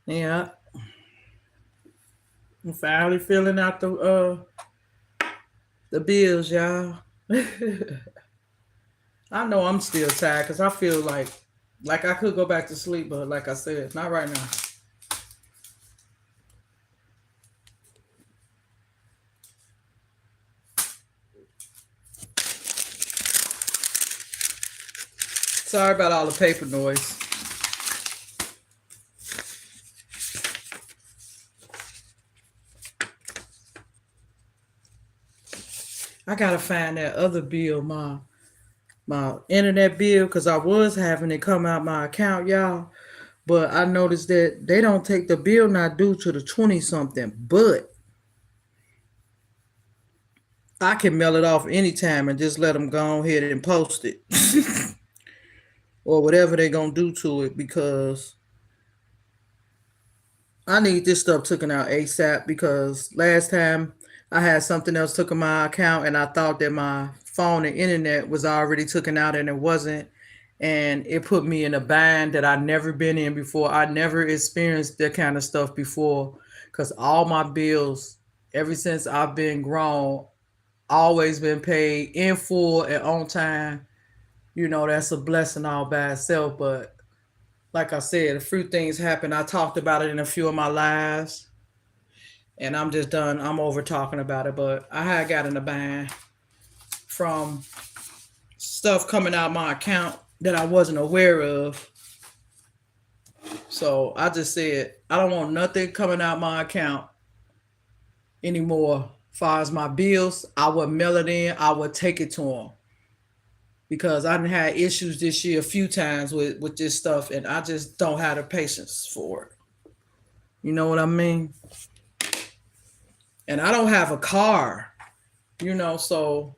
Yeah. I'm finally filling out the bills, y'all. I know I'm still tired because I feel like I could go back to sleep, but like I said, not right now. Sorry about all the paper noise. I gotta find that other bill, my internet bill, because I was having it come out my account, y'all. But I noticed that they don't take the bill not due to the 20 something, but I can mail it off anytime and just let them go ahead and post it or whatever they're gonna do to it because I need this stuff taken out ASAP because last time I had something else took in my account and I thought that my phone and internet was already taken out and it wasn't. And it put me in a bind that I'd never been in before. I never experienced that kind of stuff before because all my bills, ever since I've been grown, always been paid in full and on time. That's a blessing all by itself. But like I said, a few things happened. I talked about it in a few of my lives, and I'm just done. I'm over talking about it. But I had got in a bind from stuff coming out my account that I wasn't aware of. So I just said, I don't want nothing coming out my account anymore. As far as my bills, I would mail it in. I would take it to them because I done had issues this year a few times with this stuff, and I just don't have the patience for it. You know what I mean? And I don't have a car, so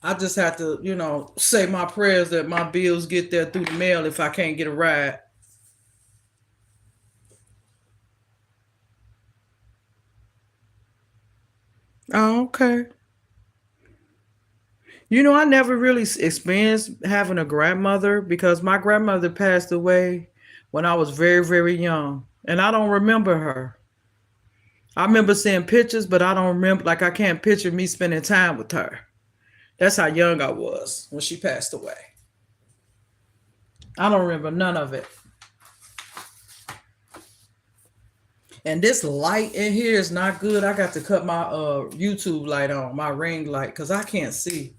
I just have to, say my prayers that my bills get there through the mail if I can't get a ride. Oh, okay. I never really experienced having a grandmother because my grandmother passed away when I was very, very young. And I don't remember her. I remember seeing pictures, but I don't remember, like, I can't picture me spending time with her. That's how young I was when she passed away. I don't remember none of it. And this light in here is not good. I got to cut my YouTube light on, my ring light, because I can't see.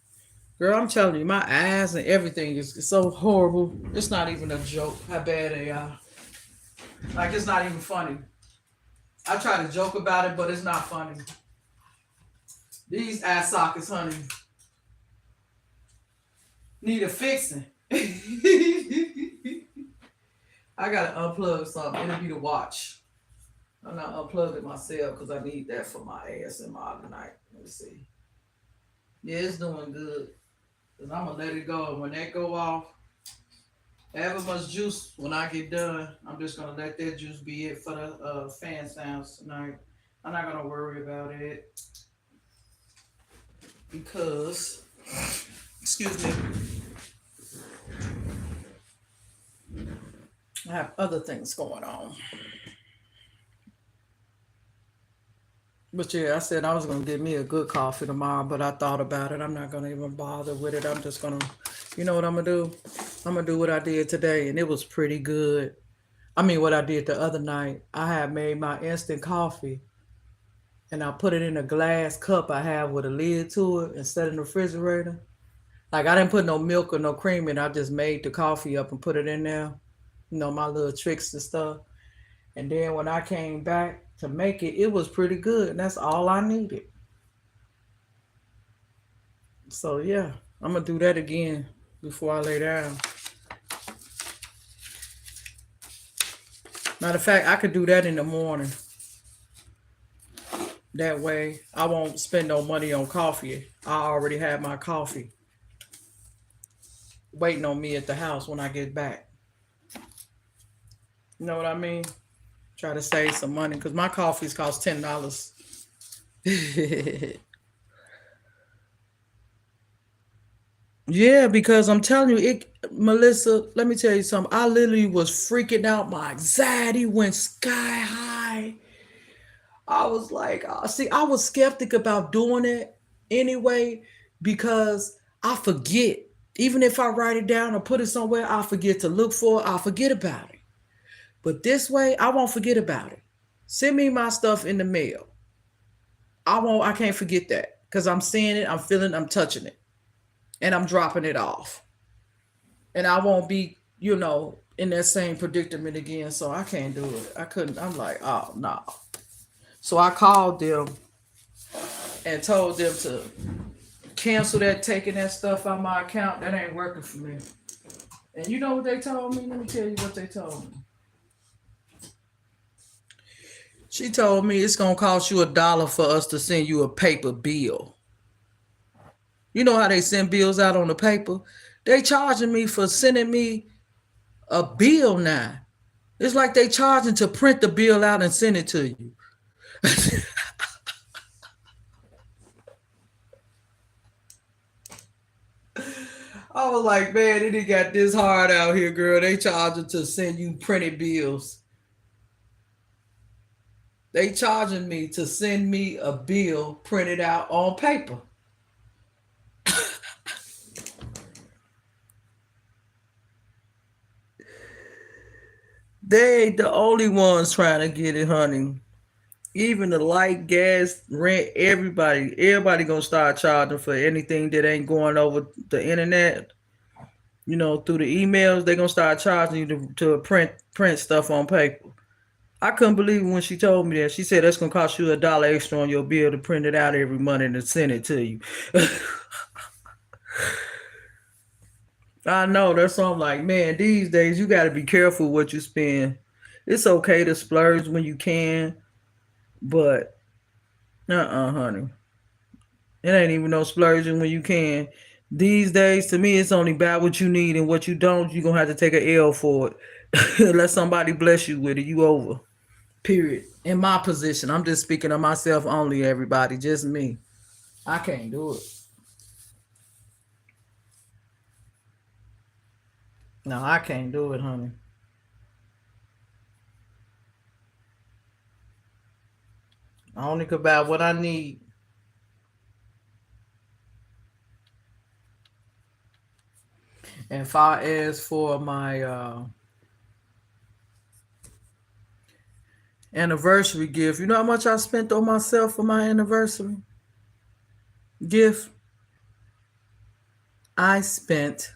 Girl, I'm telling you, my eyes and everything is so horrible. It's not even a joke how bad they are. Like, it's not even funny. I try to joke about it, but it's not funny. These eye sockets, honey, need a fixing. I gotta unplug something. It'll be the watch. I'm not unplugging it myself because I need that for my ASMR tonight. Let me see. Yeah, it's doing good. Cause I'm gonna let it go. And when that go off, however much juice when I get done, I'm just gonna let that juice be it for the fan sounds tonight. I'm not gonna worry about it because, excuse me, I have other things going on. But yeah, I said I was gonna get me a good coffee tomorrow, but I thought about it. I'm not gonna even bother with it. I'm just gonna, you know what I'm gonna do? I'm gonna do what I did today, and it was pretty good. I mean, what I did the other night, I had made my instant coffee, and I put it in a glass cup I have with a lid to it and set it in the refrigerator. Like I didn't put no milk or no cream in. I just made the coffee up and put it in there. You know, my little tricks and stuff. And then when I came back to make it, it was pretty good. And that's all I needed. So yeah, I'm gonna do that again before I lay down. Matter of fact, I could do that in the morning. That way I won't spend no money on coffee. I already have my coffee waiting on me at the house when I get back. You know what I mean? Try to save some money because my coffees cost $10. Yeah, because I'm telling you, it, Melissa, let me tell you something. I literally was freaking out. My anxiety went sky high. I was like, see, I was skeptic about doing it anyway because I forget. Even if I write it down or put it somewhere, I forget to look for it. I forget about it. But this way, I won't forget about it. Send me my stuff in the mail. I won't. I can't forget that because I'm seeing it, I'm feeling, I'm touching it, and I'm dropping it off, and I won't be, in that same predicament again. So I can't do it. I couldn't. I'm like, oh no. So I called them and told them to cancel that, taking that stuff out my account. That ain't working for me. And you know what they told me? Let me tell you what they told me. She told me it's gonna cost you $1 for us to send you a paper bill. You know how they send bills out on the paper? They charging me for sending me a bill now. It's like they charging to print the bill out and send it to you. I was like, man, it ain't got this hard out here, girl. They charging to send you printed bills. They charging me to send me a bill printed out on paper. They ain't the only ones trying to get it, honey. Even the light, gas, rent, everybody gonna start charging for anything that ain't going over the internet. Through the emails, they gonna start charging you to print stuff on paper. I couldn't believe it when she told me that. She said that's gonna cost you $1 extra on your bill to print it out every month and to send it to you. I know that's something like, man, these days you gotta be careful what you spend. It's okay to splurge when you can, but honey. It ain't even no splurging when you can. These days, to me, it's only about what you need, and what you don't, you're gonna have to take an L for it. Let somebody bless you with it. You over. Period. In my position, I'm just speaking of myself only, everybody. Just me. I can't do it. No, I can't do it, honey. I only could buy what I need. And far as for my anniversary gift, you know how much I spent on myself for my anniversary gift? I spent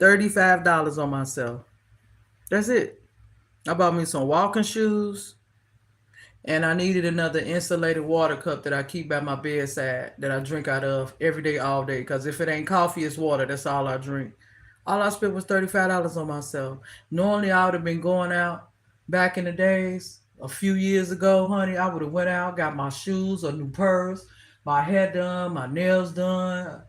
$35 on myself. That's it. I bought me some walking shoes, and I needed another insulated water cup that I keep by my bedside that I drink out of every day, all day. Because if it ain't coffee, it's water. That's all I drink. All I spent was $35 on myself. Normally, I would have been going out back in the days, a few years ago, honey. I would have went out, got my shoes, a new purse, my hair done, my nails done.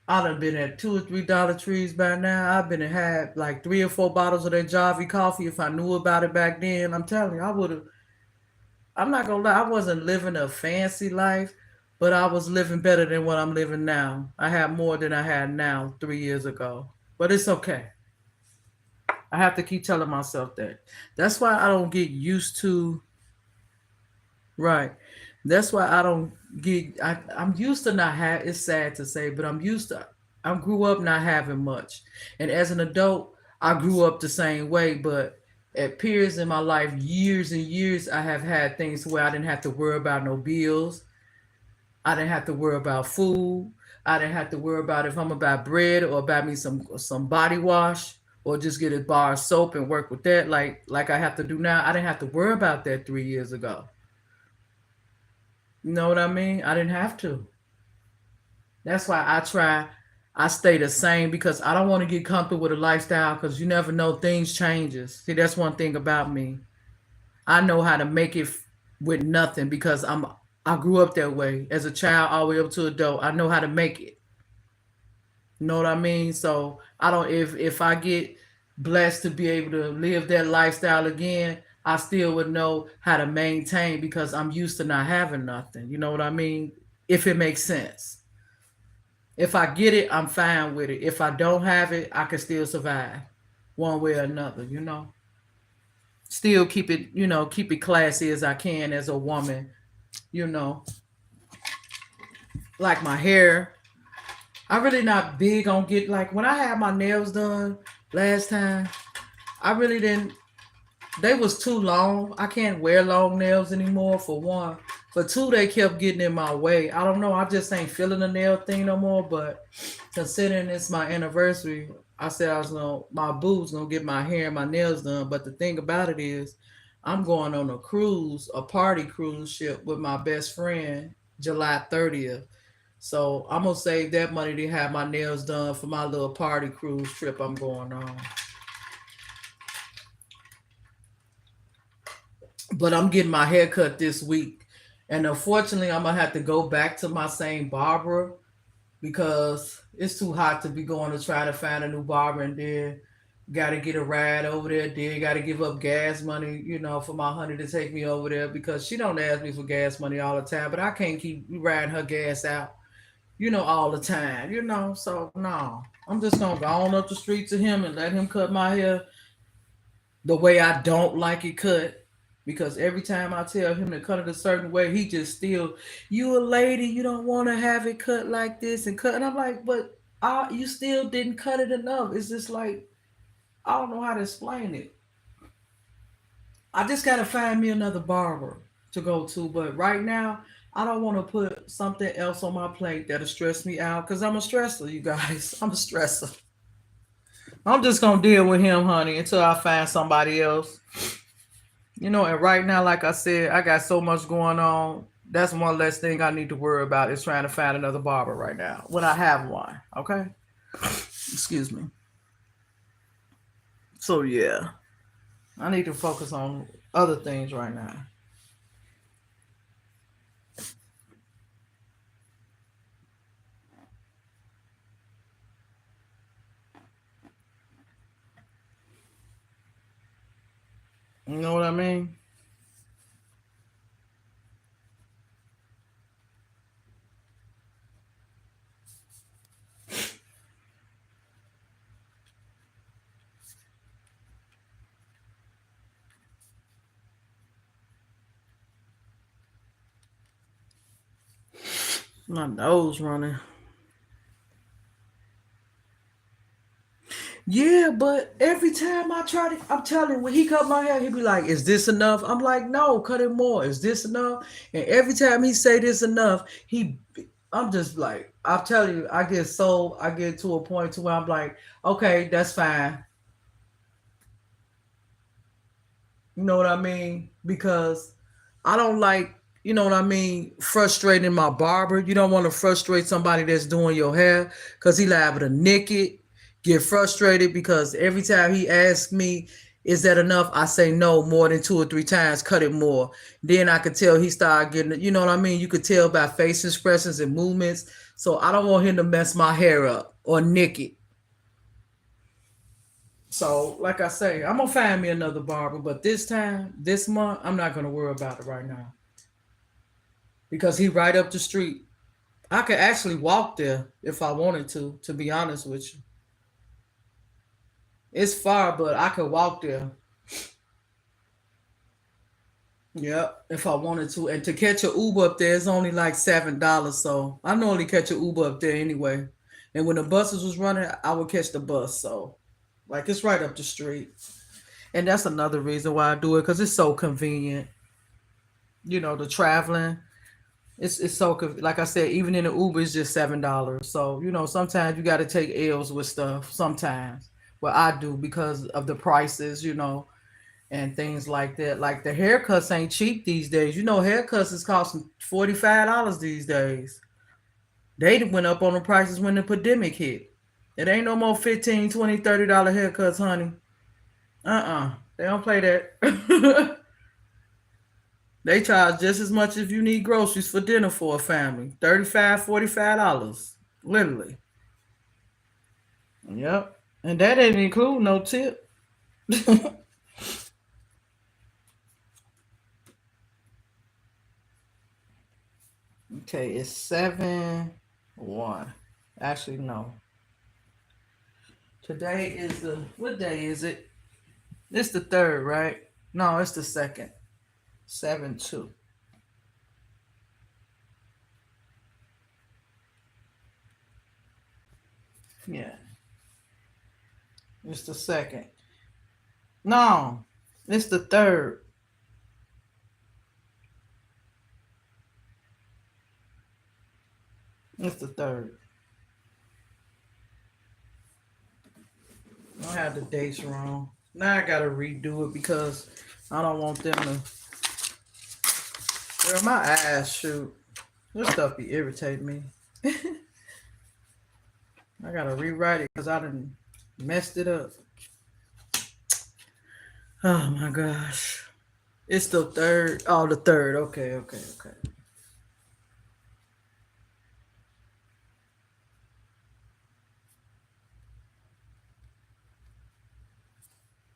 I'd have been at two or three Dollar Trees by now. I've been and had like 3 or 4 bottles of that Javi coffee if I knew about it back then. I'm telling you, I would have. I'm not gonna lie, I wasn't living a fancy life, but I was living better than what I'm living now. I had more than I had now 3 years ago. But it's okay. I have to keep telling myself that. That's why I don't get used to, right. That's why I don't get. I'm used to not have. It's sad to say, but I'm used to. I grew up not having much, and as an adult, I grew up the same way. But at periods in my life, years and years, I have had things where I didn't have to worry about no bills. I didn't have to worry about food. I didn't have to worry about if I'm gonna buy bread or buy me some body wash or just get a bar of soap and work with that like I have to do now. I didn't have to worry about that 3 years ago. You know what I mean? I didn't have to. That's why I stay the same because I don't want to get comfortable with a lifestyle because you never know things changes. See, that's one thing about me. I know how to make it with nothing because I grew up that way as a child all the way up to adult. I know how to make it. You know what I mean? So I don't if I get blessed to be able to live that lifestyle again, I still would know how to maintain because I'm used to not having nothing. You know what I mean? If it makes sense. If I get it, I'm fine with it. If I don't have it, I can still survive one way or another, you know. Still keep it, keep it classy as I can as a woman, you know. Like my hair. I really not big on get like when I had my nails done last time, I really didn't they was too long. I can't wear long nails anymore for one. For two, they kept getting in my way. I don't know. I just ain't feeling the nail thing no more. But considering it's my anniversary, I said I was gonna my boo's gonna get my hair and my nails done. But the thing about it is, I'm going on a cruise, a party cruise ship with my best friend, July 30th. So I'm gonna save that money to have my nails done for my little party cruise trip I'm going on. But I'm getting my hair cut this week. And unfortunately, I'm gonna have to go back to my same barber because it's too hot to be going to try to find a new barber and then got to get a ride over there. Then got to give up gas money, for my honey to take me over there because she don't ask me for gas money all the time. But I can't keep riding her gas out, all the time, So no, I'm just gonna go on up the street to him and let him cut my hair the way I don't like it cut. Because every time I tell him to cut it a certain way, he just still, you a lady, you don't want to have it cut like this and cut. And I'm like, but you still didn't cut it enough. It's just like, I don't know how to explain it. I just got to find me another barber to go to. But right now, I don't want to put something else on my plate that'll stress me out because I'm a stressor, you guys. I'm a stressor. I'm just going to deal with him, honey, until I find somebody else. And right now, like I said, I got so much going on. That's one less thing I need to worry about is trying to find another barber right now when I have one. Okay. Excuse me. So yeah, I need to focus on other things right now. You know what I mean? My nose running. Yeah, but every time I try to, I'm telling you, when he cut my hair, he be like, "Is this enough?" I'm like, "No, cut it more. Is this enough?" And every time he say this enough, I'm just like, I'm telling you, I get to a point to where I'm like, okay, that's fine. You know what I mean? Because I don't like, what I mean, frustrating my barber. You don't want to frustrate somebody that's doing your hair because he liable to nick it, get frustrated because every time he asks me, is that enough? I say no more than two or three times, cut it more. Then I could tell he started getting it. You know what I mean? You could tell by face expressions and movements. So I don't want him to mess my hair up or nick it. So, like I say, I'm gonna find me another barber, but this time, this month, I'm not gonna worry about it right now because he right up the street. I could actually walk there if I wanted to. To be honest with you, it's far, but I could walk there. Yep, if I wanted to. And to catch a Uber up there, it's only like $7. So I normally catch a Uber up there anyway. And when the buses was running, I would catch the bus. So like it's right up the street. And that's another reason why I do it, because it's so convenient. The traveling. It's so like I said, even in the Uber it's just $7. So, sometimes you gotta take L's with stuff sometimes. Well, I do because of the prices, and things like that. Like the haircuts ain't cheap these days. Haircuts is costing $45 these days. They went up on the prices when the pandemic hit. It ain't no more 15, 20, $30 haircuts, honey. They don't play that. They charge just as much if you need groceries for dinner for a family. 35, $45. Literally. Yep. And that didn't include no tip. Okay, it's 7-1. Actually, no. Today is what day is it? It's the third, right? No, it's the second. 7-2. Yeah, it's the second. No, it's the third. It's the third. I had the dates wrong. Now I gotta redo it because I don't want them to. Girl, my eyes shoot. This stuff be irritating me. I gotta rewrite it because I done messed it up. Oh my gosh. It's the third. Oh, the third. Okay, okay, okay.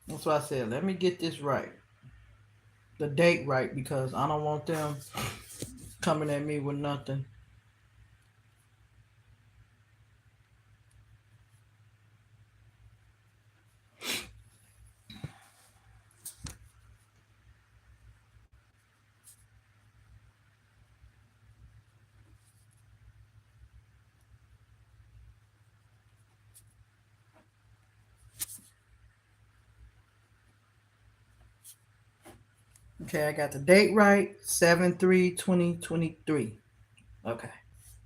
That's why I said, let me get this right. The date right, because I don't want them coming at me with nothing. Okay, I got the date right. 7/3/2023. Okay.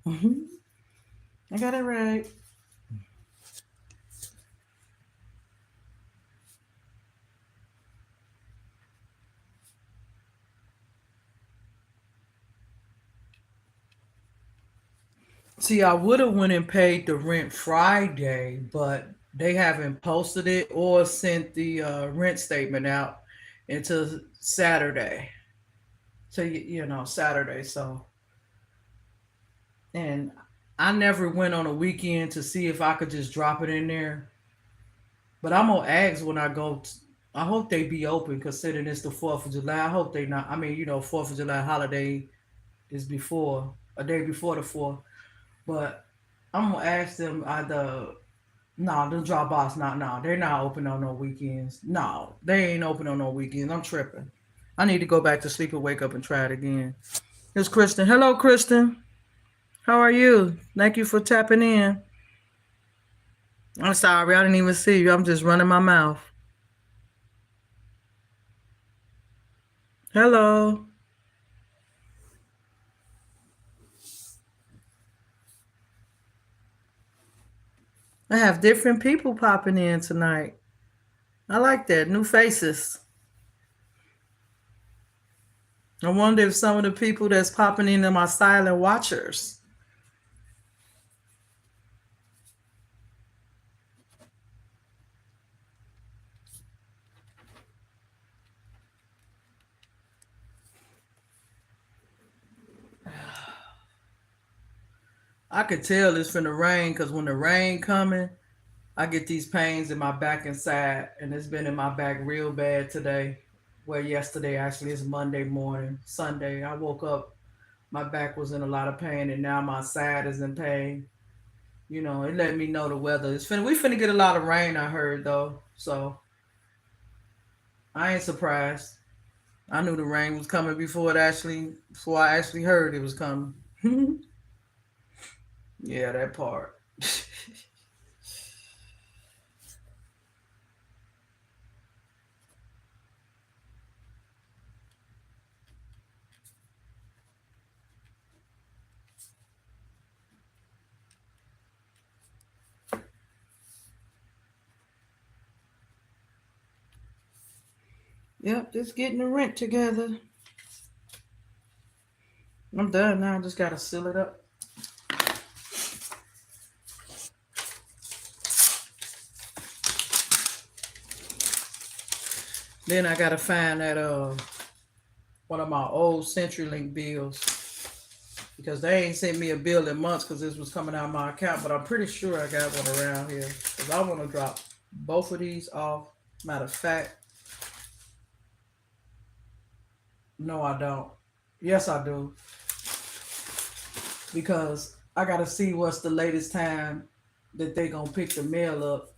I got it right. See, I would have went and paid the rent Friday, but they haven't posted it or sent the rent statement out until Saturday. So Saturday. So, and I never went on a weekend to see if I could just drop it in there. But I'm gonna ask when I go. I hope they be open, considering it's the 4th of July. I hope they not. I mean, 4th of July holiday is before a day before the 4th. But I'm gonna ask them either. No, the Dropbox not. No, they're not open on no weekends. No, they ain't open on no weekends. I'm tripping. I need to go back to sleep and wake up and try it again. It's Kristen. Hello, Kristen. How are you? Thank you for tapping in. I'm sorry, I didn't even see you. I'm just running my mouth. Hello. I have different people popping in tonight. I like that. New faces. I wonder if some of the people that's popping in are my silent watchers. I could tell it's from the rain because when the rain coming, I get these pains in my back and side, and it's been in my back real bad today. Well, yesterday actually, it's Monday morning. Sunday, I woke up, my back was in a lot of pain, and now my side is in pain. It let me know the weather. We finna get a lot of rain, I heard though. So I ain't surprised. I knew the rain was coming before I actually heard it was coming. Yeah, that part. Yep, just getting the rent together. I'm done now. I just gotta seal it up. Then I gotta find that one of my old CenturyLink bills because they ain't sent me a bill in months because this was coming out of my account. But I'm pretty sure I got one around here because I want to drop both of these off. Matter of fact, no, I don't. Yes, I do because I gotta see what's the latest time that they gonna pick the mail up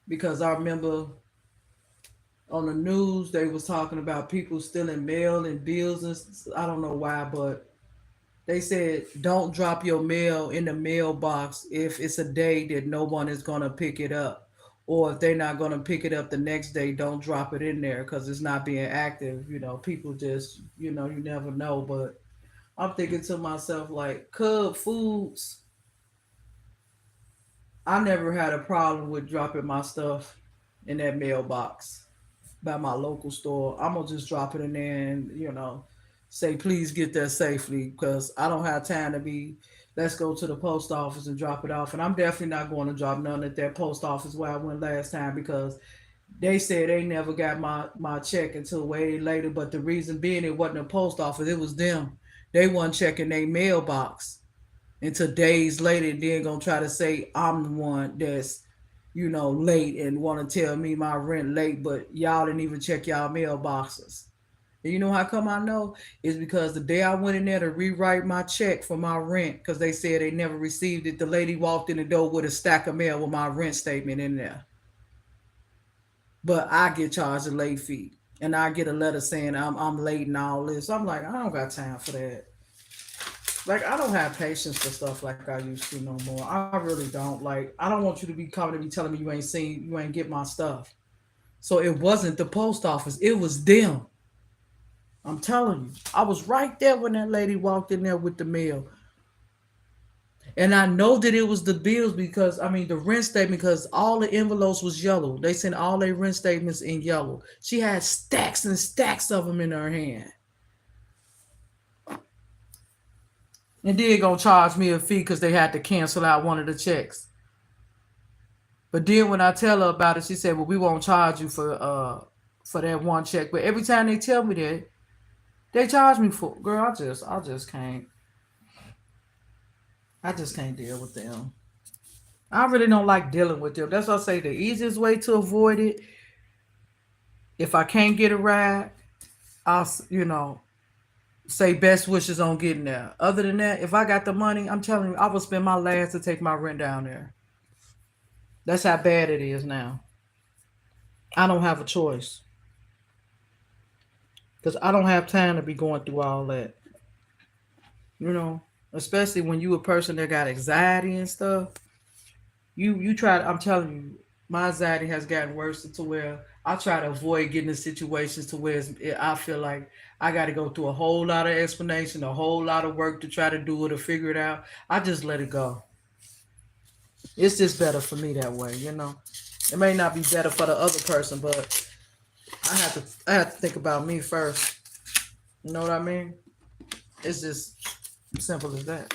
because I remember on the news they was talking about people stealing mail and bills and I don't know why, but they said don't drop your mail in the mailbox if it's a day that no one is gonna pick it up, or if they're not gonna pick it up the next day, don't drop it in there because it's not being active. People just you never know. But I'm thinking to myself like Cub Foods, I never had a problem with dropping my stuff in that mailbox by my local store. I'm gonna just drop it in there and say please get there safely because I don't have time to be. Let's go to the post office and drop it off. And I'm definitely not going to drop none at that post office where I went last time because they said they never got my check until way later. But the reason being it wasn't a post office, it was them. They wasn't checking their mailbox until days later and then gonna try to say I'm the one that's late and want to tell me my rent late, but y'all didn't even check y'all mailboxes. And you know how come I know? Is because the day I went in there to rewrite my check for my rent, because they said they never received it, the lady walked in the door with a stack of mail with my rent statement in there. But I get charged a late fee. And I get a letter saying I'm late and all this. I'm like, I don't got time for that. Like I don't have patience for stuff like I used to no more. I really don't. Like I don't want you to be coming to me telling me you ain't get my stuff. So it wasn't the post office. It was them. I'm telling you. I was right there when that lady walked in there with the mail. And I know that it was the bills because I mean the rent statement because all the envelopes was yellow. They sent all their rent statements in yellow. She had stacks and stacks of them in her hand. And then gonna charge me a fee because they had to cancel out one of the checks. But then when I tell her about it, she said, "Well, we won't charge you for that one check." But every time they tell me that, they charge me for girl. I just can't deal with them. I really don't like dealing with them. That's why I say the easiest way to avoid it. If I can't get a ride, I'll say best wishes on getting there. Other than that, if I got the money, I'm telling you, I will spend my last to take my rent down there. That's how bad it is now. I don't have a choice because I don't have time to be going through all that. You know, especially when you a person that got anxiety and stuff. You try. I'm telling you, my anxiety has gotten worse to where I try to avoid getting in situations to where I feel like I got to go through a whole lot of explanation, a whole lot of work to try to do it or figure it out. I just let it go. It's just better for me that way. It may not be better for the other person, but I have to think about me first. You know what I mean? It's just simple as that.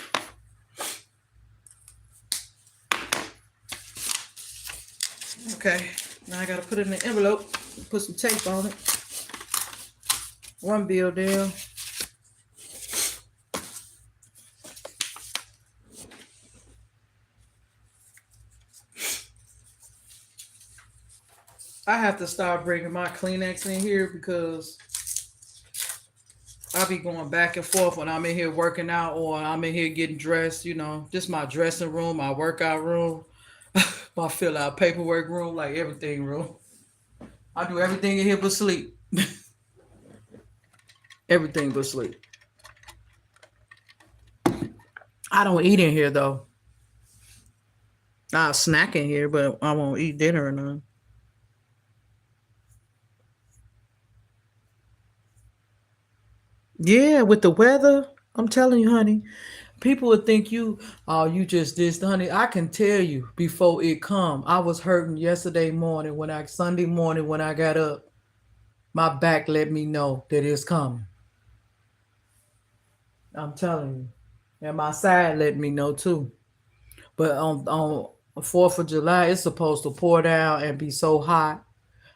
Okay, now I gotta put it in an envelope, put some tape on it. One bill down. I have to start bringing my Kleenex in here because I'll be going back and forth when I'm in here working out or I'm in here getting dressed. Just my dressing room, my workout room, my fill out paperwork room, like everything room. I do everything in here but sleep. Everything but sleep. I don't eat in here though. I'll snack in here, but I won't eat dinner or none. Yeah, with the weather, I'm telling you, honey, people would think you, oh, you just this, honey. I can tell you before it come. I was hurting yesterday morning Sunday morning when I got up. My back let me know that it's coming. I'm telling you, and my side let me know too. But on 4th of July, it's supposed to pour down and be so hot.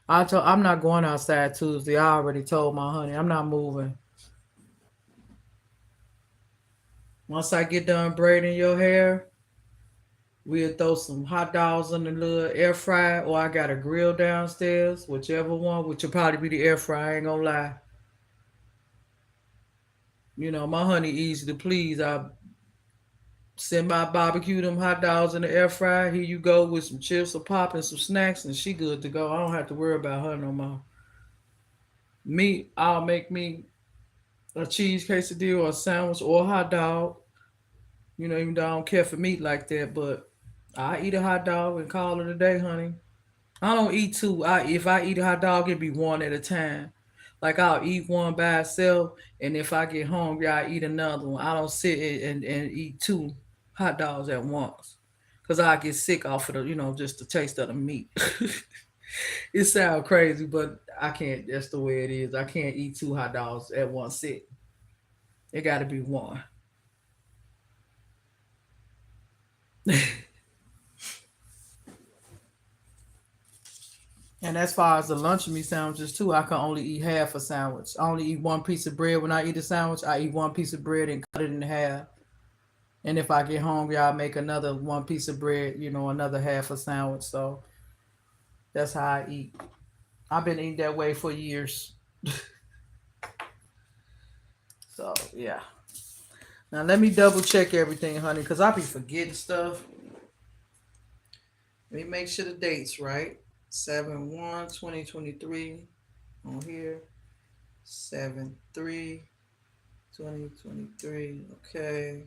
I'm not going outside Tuesday. I already told my honey I'm not moving. Once I get done braiding your hair, we'll throw some hot dogs in the little air fryer, or I got a grill downstairs, whichever one, which will probably be the air fryer. I ain't gonna lie. My honey easy to please. I send my barbecue them hot dogs in the air fryer. Here you go with some chips or pop and some snacks, and she good to go. I don't have to worry about her no more. Me, I'll make me a cheese quesadilla or a sandwich or a hot dog. Even though I don't care for meat like that, but I eat a hot dog and call it a day, honey. I don't eat two. If I eat a hot dog, it be one at a time. Like I'll eat one by itself, and if I get hungry, I eat another one. I don't sit and eat two hot dogs at once, cause I get sick off of just the taste of the meat. It sounds crazy, but I can't. That's the way it is. I can't eat two hot dogs at one sit. It got to be one. And as far as the lunch meat sandwiches too, I can only eat half a sandwich. I only eat one piece of bread when I eat a sandwich. I eat one piece of bread and cut it in half. And if I get hungry, I'll make another one piece of bread, another half a sandwich. So that's how I eat. I've been eating that way for years. So yeah. Now let me double check everything, honey, because I be forgetting stuff. Let me make sure the date's right. 7/1/2023 on here. 7/3/2023. Okay.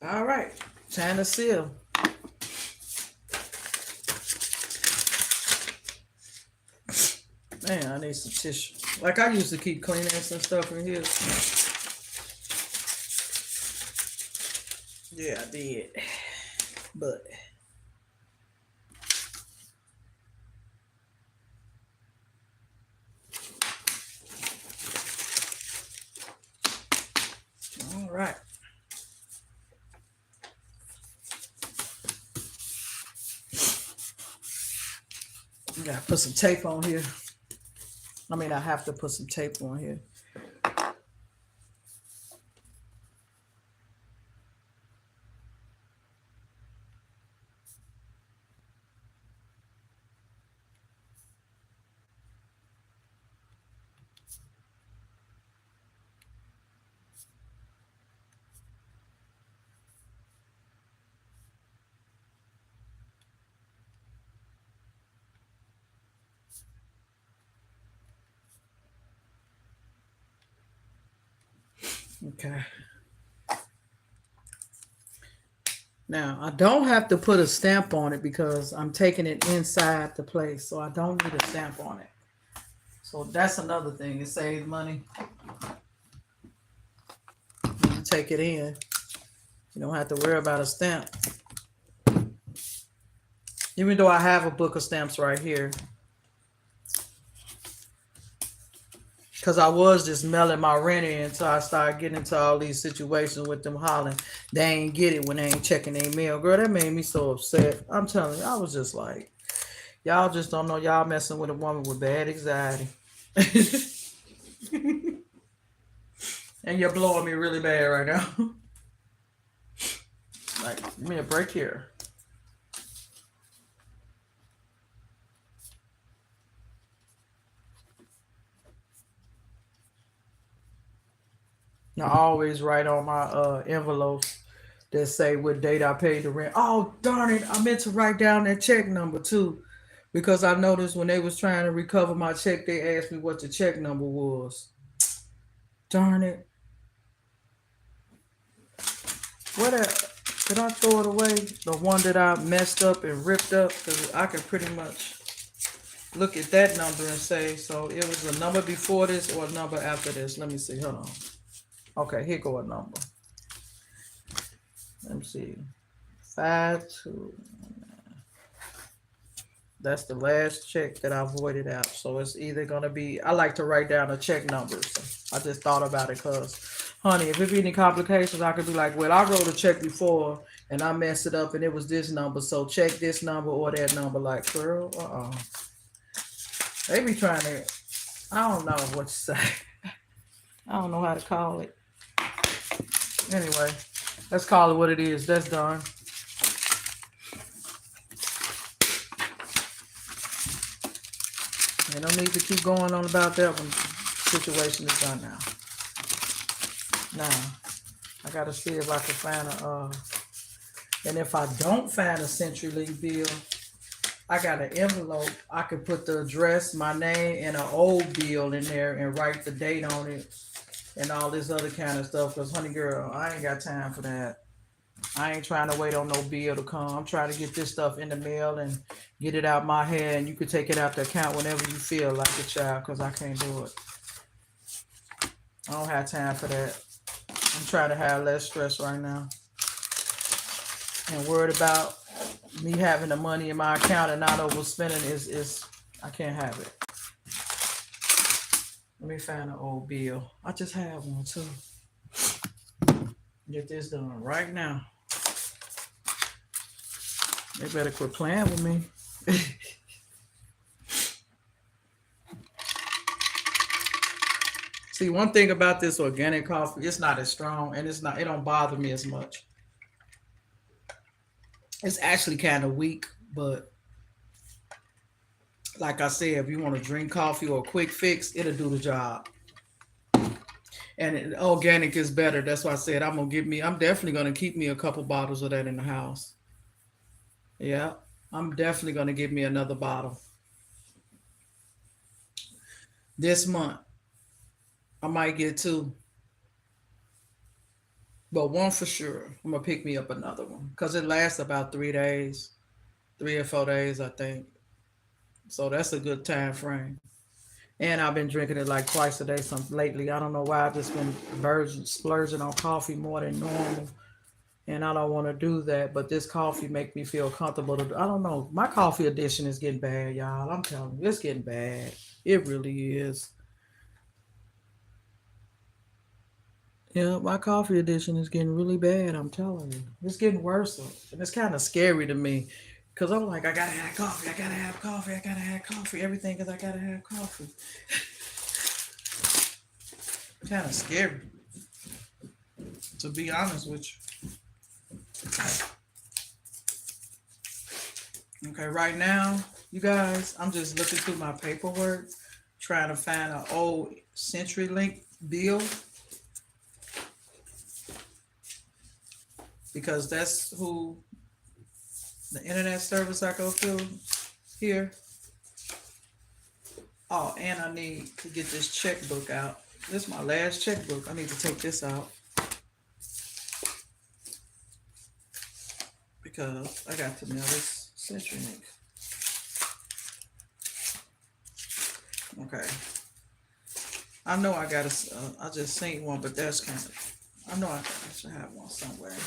All right. Time to seal. Man, I need some tissue. Like I used to keep Kleenex and stuff in here. Yeah, I did. But all right. You gotta put some tape on here. I have to put some tape on here. Okay. Now I don't have to put a stamp on it because I'm taking it inside the place, so I don't need a stamp on it. So that's another thing. It saves money. When you take it in, you don't have to worry about a stamp. Even though I have a book of stamps right here, because I was just mailing my rent in until I started getting into all these situations with them hollering. They ain't get it when they ain't checking their mail. Girl, that made me so upset. I'm telling you, I was just like, y'all just don't know y'all messing with a woman with bad anxiety. And you're blowing me really bad right now. Like, give me a break here. I always write on my envelopes that say what date I paid the rent. Oh darn it! I meant to write down that check number too, because I noticed when they was trying to recover my check, they asked me what the check number was. Darn it! What did I throw it away? The one that I messed up and ripped up, because I can pretty much look at that number and say, so it was a number before this or a number after this. Let me see. Hold on. Okay, here go a number. Let me see. 5-2. That's the last check that I voided out. So it's either gonna be. I like to write down the check numbers. So I just thought about it because, honey, if it be any complications, I could be like, well, I wrote a check before and I messed it up and it was this number. So check this number or that number. Like, girl, They be trying to. I don't know what to say. I don't know how to call it. Anyway, let's call it what it is. That's done. And no need to keep going on about that one. Situation is done now. Now, I gotta see if I can find and if I don't find a CenturyLink bill, I got an envelope. I could put the address, my name, and an old bill in there and write the date on it and all this other kind of stuff. Because, honey girl, I ain't got time for that. I ain't trying to wait on no bill to come. I'm trying to get this stuff in the mail and get it out my head. And you can take it out the account whenever you feel like it, child, because I can't do it. I don't have time for that. I'm trying to have less stress right now. And worried about me having the money in my account and not overspending is I can't have it. Let me find an old bill. I just have one too. Get this done right now. They better quit playing with me. See, one thing about this organic coffee, it's not as strong and it don't bother me as much. It's actually kind of weak, but like I said, if you want to drink coffee or a quick fix, it'll do the job. And organic is better. That's why I said I'm definitely gonna keep me a couple bottles of that in the house. Yeah, I'm definitely gonna get me another bottle this month. I might get two, but one for sure. I'm gonna pick me up another one because it lasts about 3 days, 3 or 4 days, I think. So that's a good time frame. And I've been drinking it like twice a day. Some lately, I don't know why I've just been splurging on coffee more than normal, and I don't want to do that. But this coffee make me feel comfortable. I don't know. My coffee addiction is getting bad, y'all. I'm telling you, it's getting bad. It really is. Yeah, my coffee addiction is getting really bad. I'm telling you, it's getting worse, and it's kind of scary to me because I'm like, I gotta have coffee. I gotta have coffee. I gotta have coffee. Everything because I gotta have coffee. Kind of scary, to be honest with you. Okay, right now, you guys, I'm just looking through my paperwork, trying to find an old CenturyLink bill because that's who the internet service I go through here. Oh, and I need to get this checkbook out. This is my last checkbook. I need to take this out because I got to mail this CenturyLink. Okay. I know I got I just seen one, but that's kind of, I know I should have one somewhere here.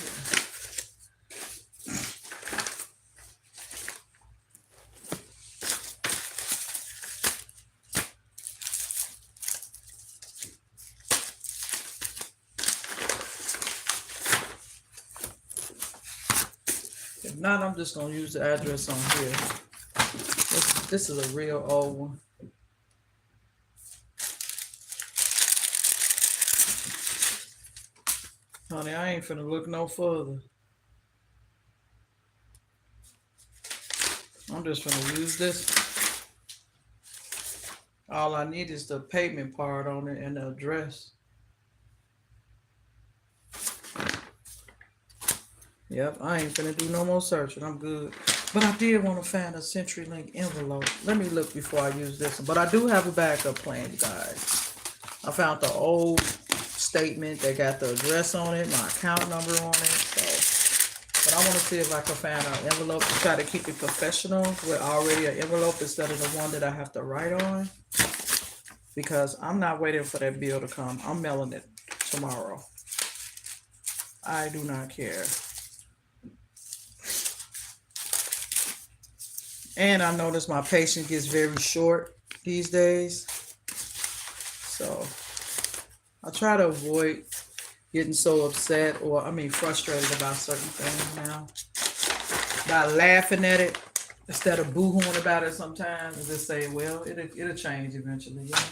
If not, I'm just going to use the address on here. This is a real old one. Honey, I ain't finna look no further. I'm just finna use this. All I need is the payment part on it and the address. Yep, I ain't finna do no more searching. I'm good. But I did want to find a CenturyLink envelope. Let me look before I use this one. But I do have a backup plan, you guys. I found the old statement that got the address on it, my account number on it. So, but I want to see if I can find an envelope to try to keep it professional with already an envelope instead of the one that I have to write on. Because I'm not waiting for that bill to come. I'm mailing it tomorrow. I do not care. And I notice my patience gets very short these days. So I try to avoid getting so upset or, frustrated about certain things now. By laughing at it instead of boo-hooing about it sometimes and just say, well, it'll change eventually. Yeah.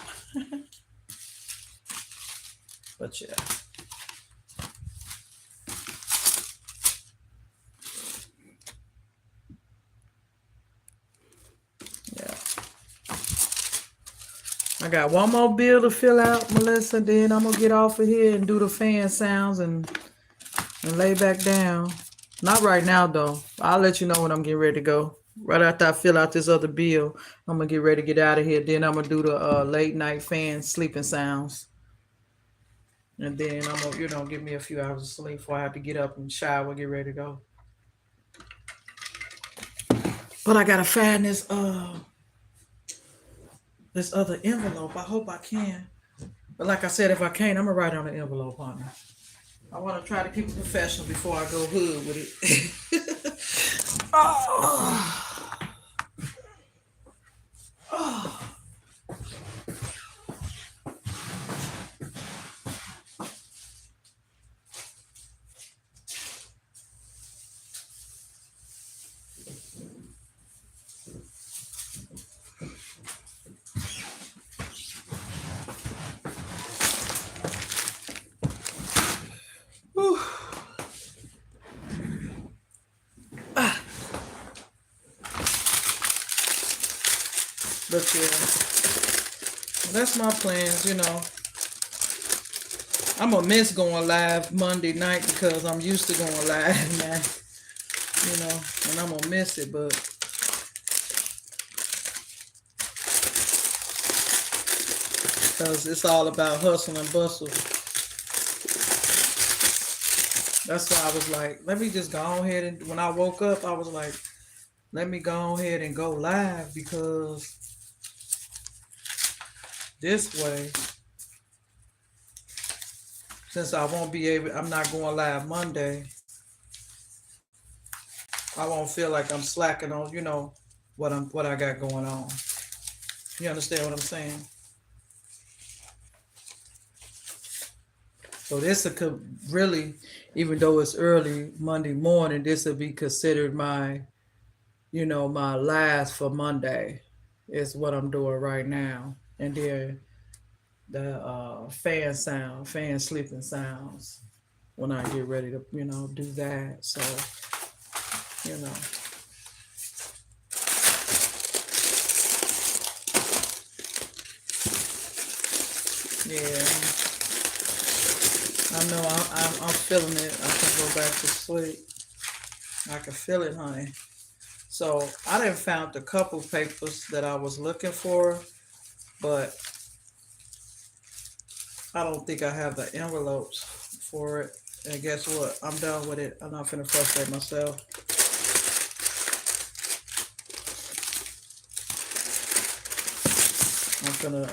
But yeah. I got one more bill to fill out, Melissa. Then I'm gonna get off of here and do the fan sounds and lay back down. Not right now though. I'll let you know when I'm getting ready to go. Right after I fill out this other bill, I'm gonna get ready to get out of here. Then I'm gonna do the late night fan sleeping sounds. And then I'm gonna, give me a few hours of sleep before I have to get up and shower, get ready to go. But I gotta find this other envelope. I hope I can. But like I said, if I can't, I'm gonna write on the envelope on it. I want to try to keep it professional before I go hood with it. Oh. Oh. But yeah, that's my plans, I'm gonna miss going live Monday night because I'm used to going live now, and I'm gonna miss it, but because it's all about hustle and bustle. That's why I was like, let me just go ahead and when I woke up, I was like, let me go ahead and go live because this way, since I'm not going live Monday, I won't feel like I'm slacking on, what I got going on. You understand what I'm saying? So this could really, even though it's early Monday morning, this will be considered my, my last for Monday is what I'm doing right now. And then the fan sleeping sounds when I get ready to, do that. So, yeah, I know I'm feeling it. I can go back to sleep. I can feel it, honey. So I didn't found the couple papers that I was looking for, but I don't think I have the envelopes for it. And guess what? I'm done with it. I'm not finna frustrate myself. I'm gonna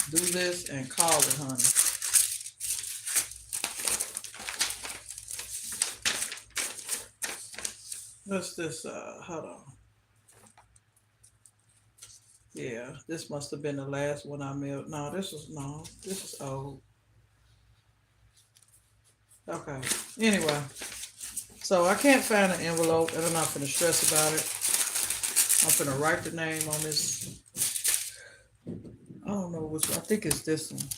do this and call it, honey. What's this? Hold on. Yeah, this must have been the last one I mailed. No, this is old. Okay. Anyway, so I can't find an envelope, and I'm not gonna stress about it. I'm gonna write the name on this. I don't know which one. I think it's this one.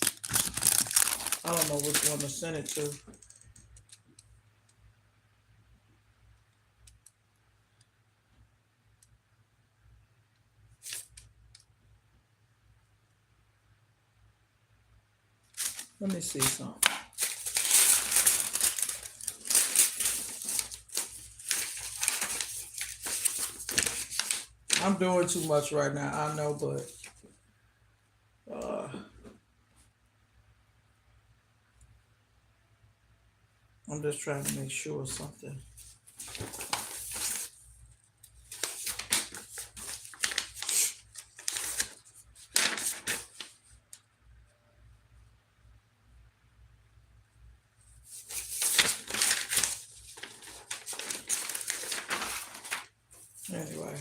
I don't know which one to send it to. Let me see something. I'm doing too much right now. I know, but uh, I'm just trying to make sure of something. Anyway.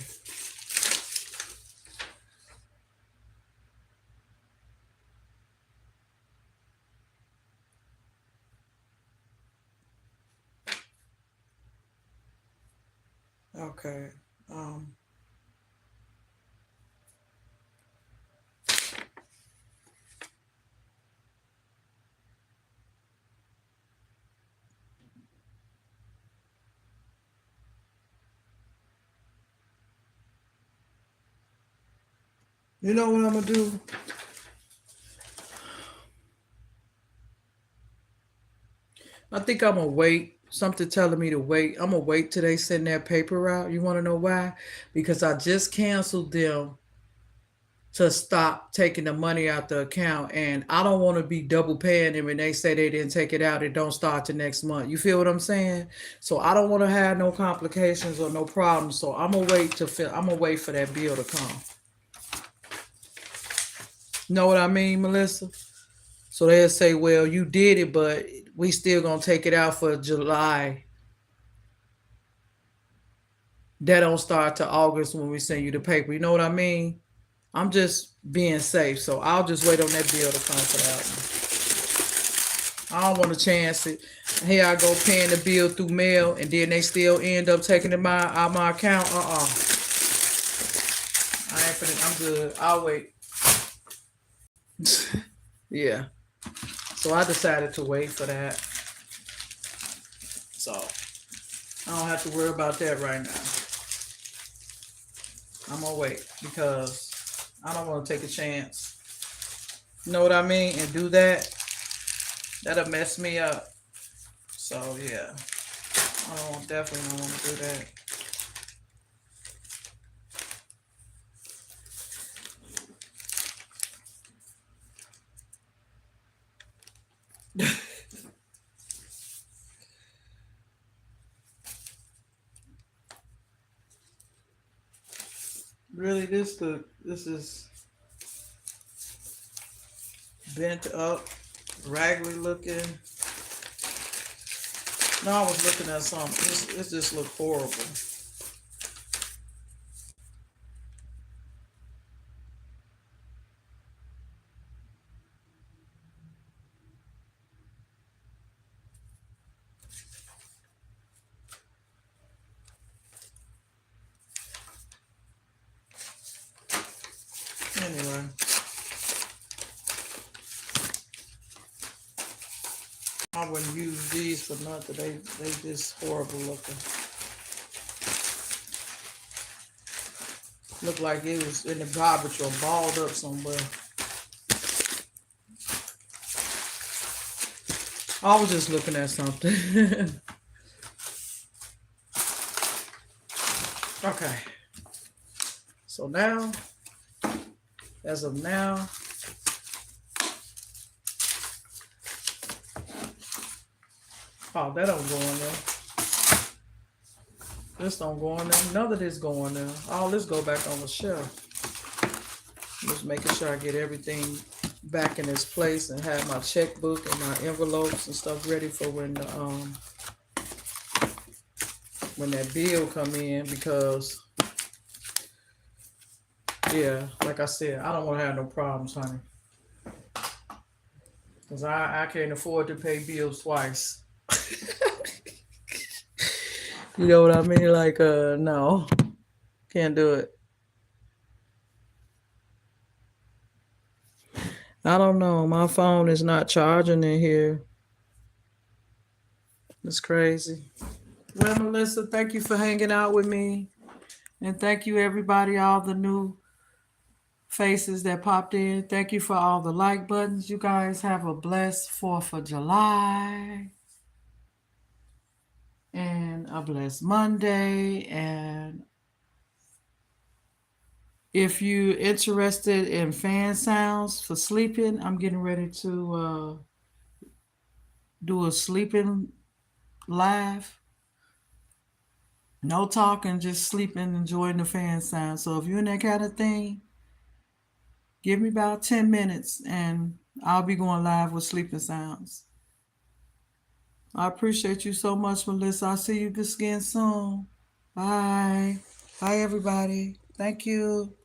Okay. Um, you know what I'm gonna do? I think I'm gonna wait. Something telling me to wait. I'm gonna wait till they send that paper out. You want to know why? Because I just canceled them to stop taking the money out the account, and I don't want to be double paying them. And they say they didn't take it out, it don't start till next month. You feel what I'm saying? So I don't want to have no complications or no problems. So I'm gonna wait to fill. I'm gonna wait for that bill to come. Know what I mean, Melissa? So they'll say, well, you did it, but we still gonna take it out for July. That don't start till August when we send you the paper. You know what I mean? I'm just being safe, so I'll just wait on that bill to come for that one. I don't want to chance it. Here I go paying the bill through mail, and then they still end up taking it out my account. I ain't finna. I'm good. I'll wait. Yeah. So I decided to wait for that. So I don't have to worry about that right now. I'm gonna wait because I don't want to take a chance. You know what I mean? And do that. That'll mess me up. So yeah, I definitely don't want to do that. Really, this is bent up, raggedy looking. No, I was looking at something. It just looked horrible. Anyway, I wouldn't use these for nothing. They just horrible looking. Looked like it was in the garbage or balled up somewhere. I was just looking at something. Okay. So now, as of now, oh, that don't go in there. This don't go in there. None of this go in there. All this go back on the shelf. Just making sure I get everything back in its place and have my checkbook and my envelopes and stuff ready for when that bill come in, because yeah, like I said, I don't want to have no problems, honey, because I can't afford to pay bills twice. You know what I mean? Like, no, can't do it. I don't know. My phone is not charging in here. It's crazy. Well, Melissa, thank you for hanging out with me. And thank you, everybody, all the new faces that popped in. Thank you for all the like buttons. You guys have a blessed 4th of July and a blessed Monday. And If you're interested in fan sounds for sleeping, I'm getting ready to do a sleeping live. No talking, just sleeping, enjoying the fan sound. So if you're in that kind of thing, give me about 10 minutes and I'll be going live with sleeping sounds. I appreciate you so much, Melissa. I'll see you again soon. Bye. Bye, everybody. Thank you.